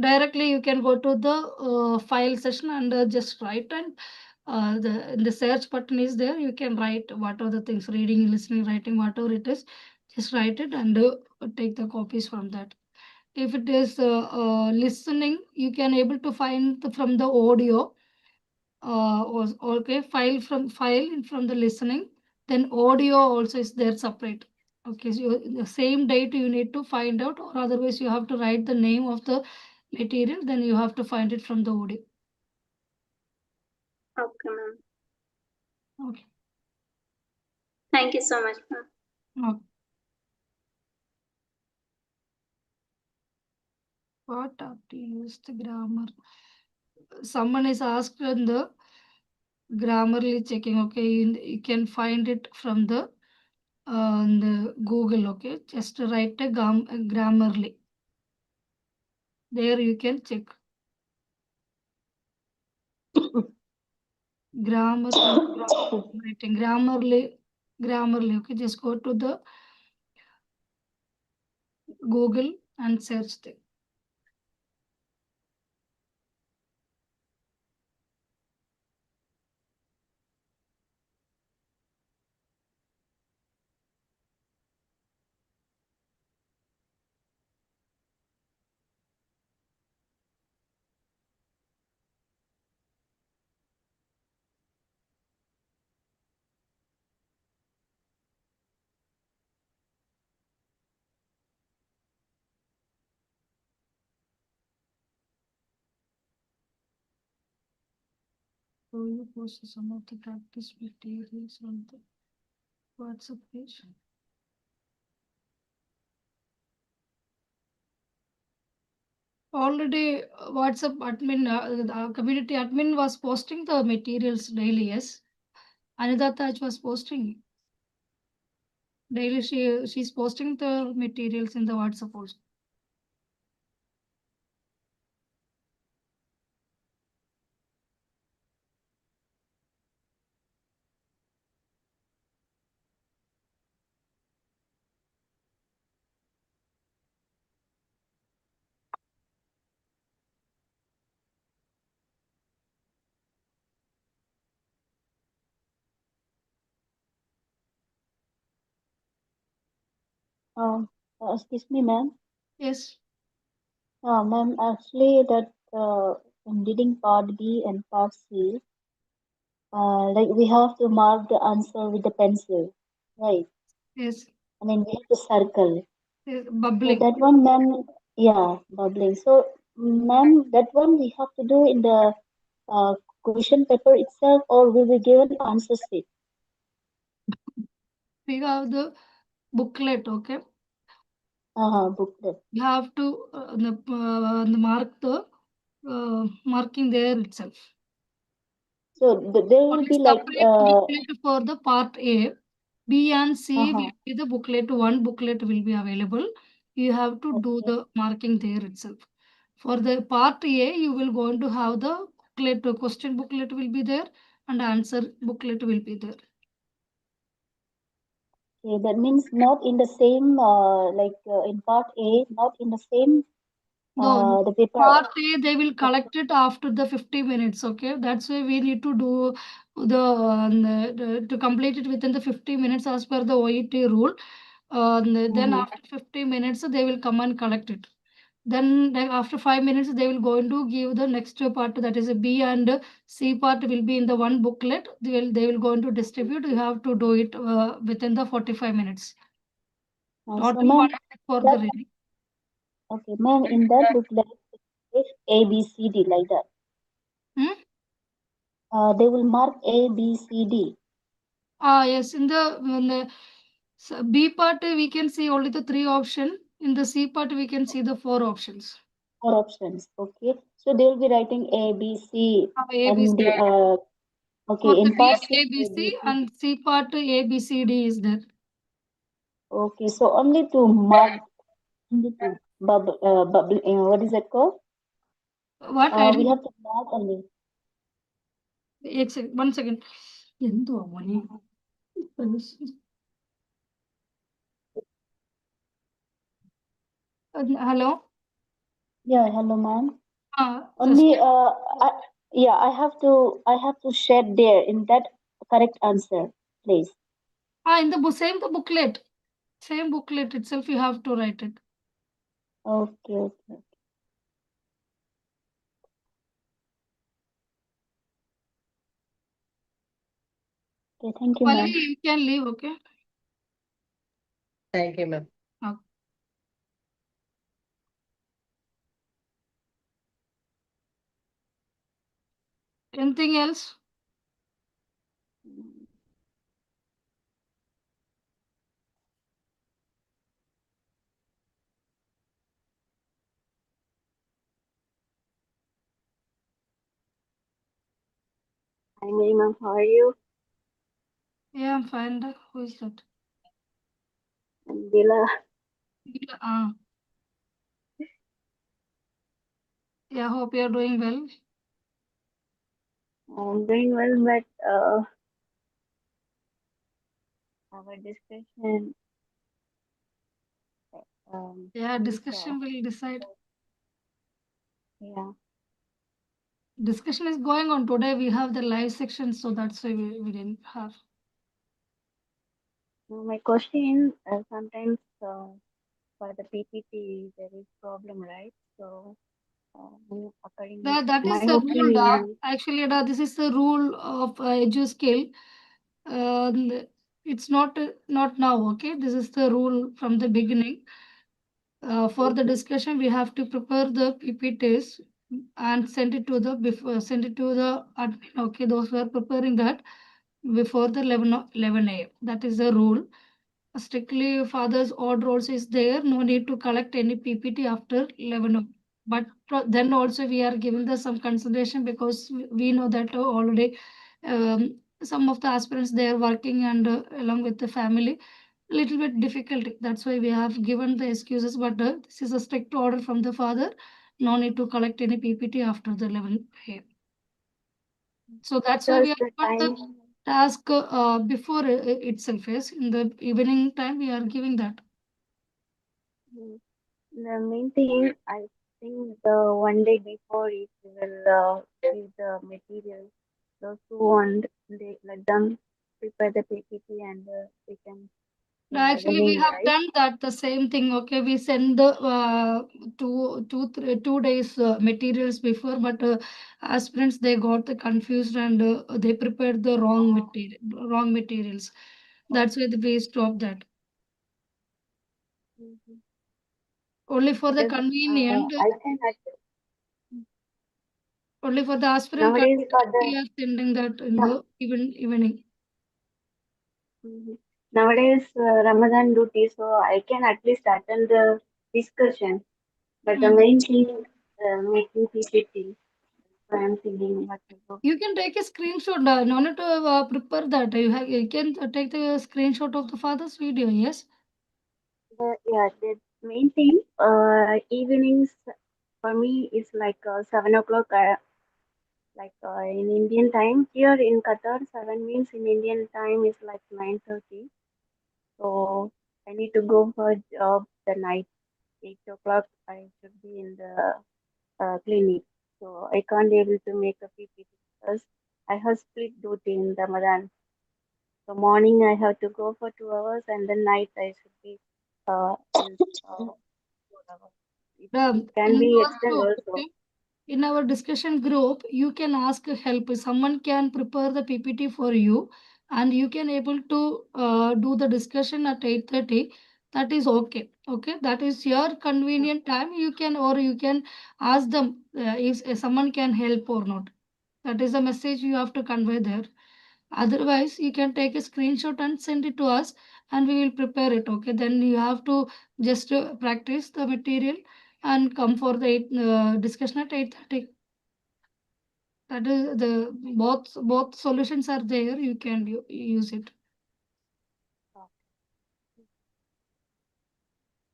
Directly you can go to the file session and just write, and the search button is there. You can write what are the things, reading, listening, writing, whatever it is, just write it and take the copies from that. If it is listening, you can able to find from the audio, okay, file from the listening, then audio also is there separate. Okay, so the same date you need to find out, or otherwise you have to write the name of the material, then you have to find it from the audio. Okay, ma'am. Okay. Thank you so much, ma'am. Okay. What are to use the grammar? Someone is asked in the grammarly checking. Okay, you can find it from the Google. Okay, just write a grammarly. There you can check. Grammar writing, grammarly. Okay, just go to the Google and search there. So you post some of the practice materials on the WhatsApp page. Already WhatsApp admin, the community admin was posting the materials daily. Yes, Anida Taj was posting daily. She's posting the materials in the WhatsApp also. Excuse me, ma'am. Yes. Ma'am, actually, that in reading part B and part C, like we have to mark the answer with the pencil, right? Yes. I mean, we have to circle. Yes. So Bubbling. that one, ma'am, yeah, bubbling. So, ma'am, that one we have to do in the question paper itself, or will be given answer sheet? We have the booklet, okay? Booklet. You have to mark the marking there itself. So there will Only be like booklet for the part A. B and C will uh-huh. be the booklet. One booklet will be available. You have to do the marking there itself. For the part A, you will going to have the booklet, question booklet will be there, and answer booklet will be there. Okay, that means not in the same in part A, not in the same No, the paper. part A, they will collect it after the 50 minutes, okay? That's why we need to do to complete it within the 50 minutes as per the OET rule. Then after 50 minutes, they will come and collect it. Then after 5 minutes, they will going to give the next part, that is a B and C part will be in the one booklet. They will going to distribute. You have to do it within the 45 minutes. So Total ma'am, 1 minute for the reading. okay, ma'am, in that booklet, it's A, B, C, D like that. They will mark A, B, C, D. Yes, in the B part, we can see only the 3 options. In the C part, we can see the 4 options. 4 options, okay. So they will be writing A, B, C, A, B, and C. okay, For the in part C, A, B, A, B, C, C. and C part, A, B, C, D is there. Okay, so only to mark, only to bubble, what is that called? What? We have to mark only. One second. Hello? Yeah, hello, ma'am. Only, I have to share there in that correct answer, please. in the same booklet itself, you have to write it. Okay. Okay, thank you, ma'am. You can leave, okay? Thank you, ma'am. Okay. Anything else? Hi, ma'am. How are you? Yeah, I'm fine. Who is that? I'm Dila. Yeah, hope you're doing well. I'm doing well, but our discussion. Discussion will decide. Yeah. Discussion is going on today. We have the live section, so that's why we didn't have. My question, sometimes for the PPT, there is problem, right? So, according That my is the rule. opinion. Actually, this is the rule of EduSkill. It's not now, okay? This is the rule from the beginning. For the discussion, we have to prepare the PPTs and send it to the admin. Okay, those who are preparing that before the 11 a.m. That is the rule. Strictly, father's order also is there. No need to collect any PPT after 11 a.m. But then also we are giving the some consideration because we know that already some of the aspirants they are working and along with the family little bit difficult. That's why we have given the excuses, but this is a strict order from the father. No need to collect any PPT after the 11 a.m. So that's why we are given the task before itself. Yes, in the evening time we are giving that. The main thing, I think the one day before it will give the material. Those who want, they let them prepare the PPT and we can. Actually, we have done that the same thing. Okay, we send the 2 days materials before, but aspirants they got the confused and they prepared the wrong materials. That's why we stopped that. Only for the convenient. Only for the aspirant Nowadays, we are sending that in the evening. Nowadays, Ramadan duty, so I can at least attend the discussion. But the main thing, making PPT. So I'm thinking what to do. You can take a screenshot. No need to prepare that. You can take the screenshot of the father's video. Yes. Yeah, the main thing, evenings for me is like 7 o'clock. In Indian time. Here in Qatar, 7 means in Indian time is like 9:30. So I need to go for a job the night. 8 o'clock I should be in the clinic. So I can't able to make a PPT because I have split duty in Ramadan. So morning I have to go for 2 hours and then night I should be in 4 hours. It can be extended also. In our discussion group, you can ask help. Someone can prepare the PPT for you, and you can able to do the discussion at 8:30. That is okay. Okay, that is your convenient time. You can ask them if someone can help or not. That is the message you have to convey there. Otherwise, you can take a screenshot and send it to us, and we will prepare it. Okay, then you have to just practice the material and come for the discussion at 8:30. That is the both solutions are there. You can use it.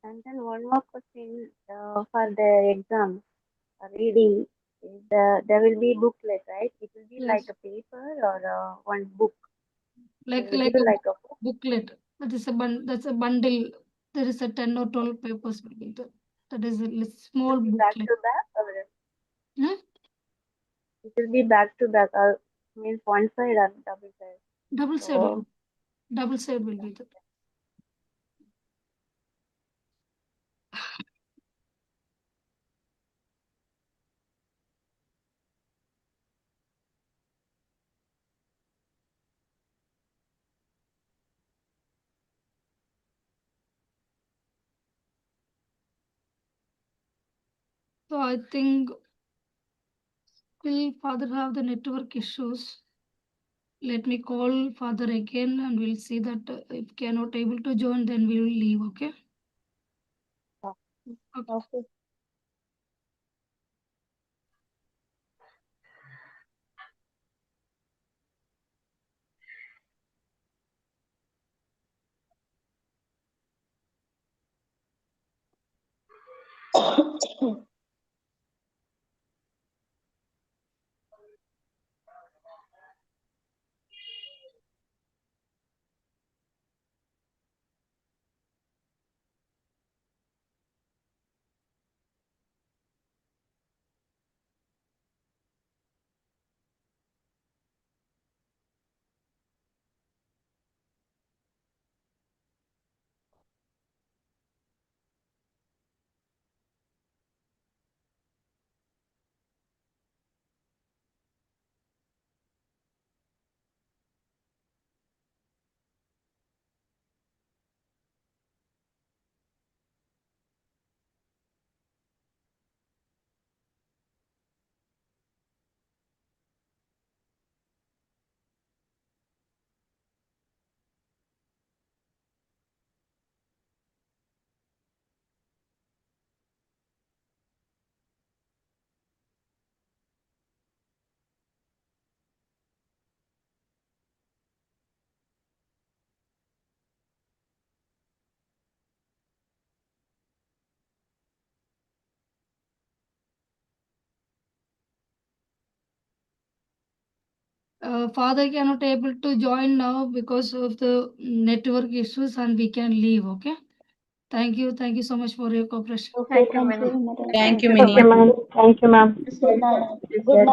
And then one more question for the exam reading. There will be booklet, right? It will be like a paper or one book. Like a booklet. That's a bundle. There is a 10 or 12 papers will be there. That is a small booklet. Back to back or Hmm? it will be back to back. Means one side or double side. Double side. Double side will be there. So I think still father have the network issues. Let me call father again and we'll see that if cannot able to join, then we will leave. Okay. Okay. Father cannot able to join now because of the network issues, and we can leave. Okay. Thank you. Thank you so much for your cooperation. Okay, thank you, madam. Thank you, Okay, Minnie. ma'am. Thank you, ma'am. Good night.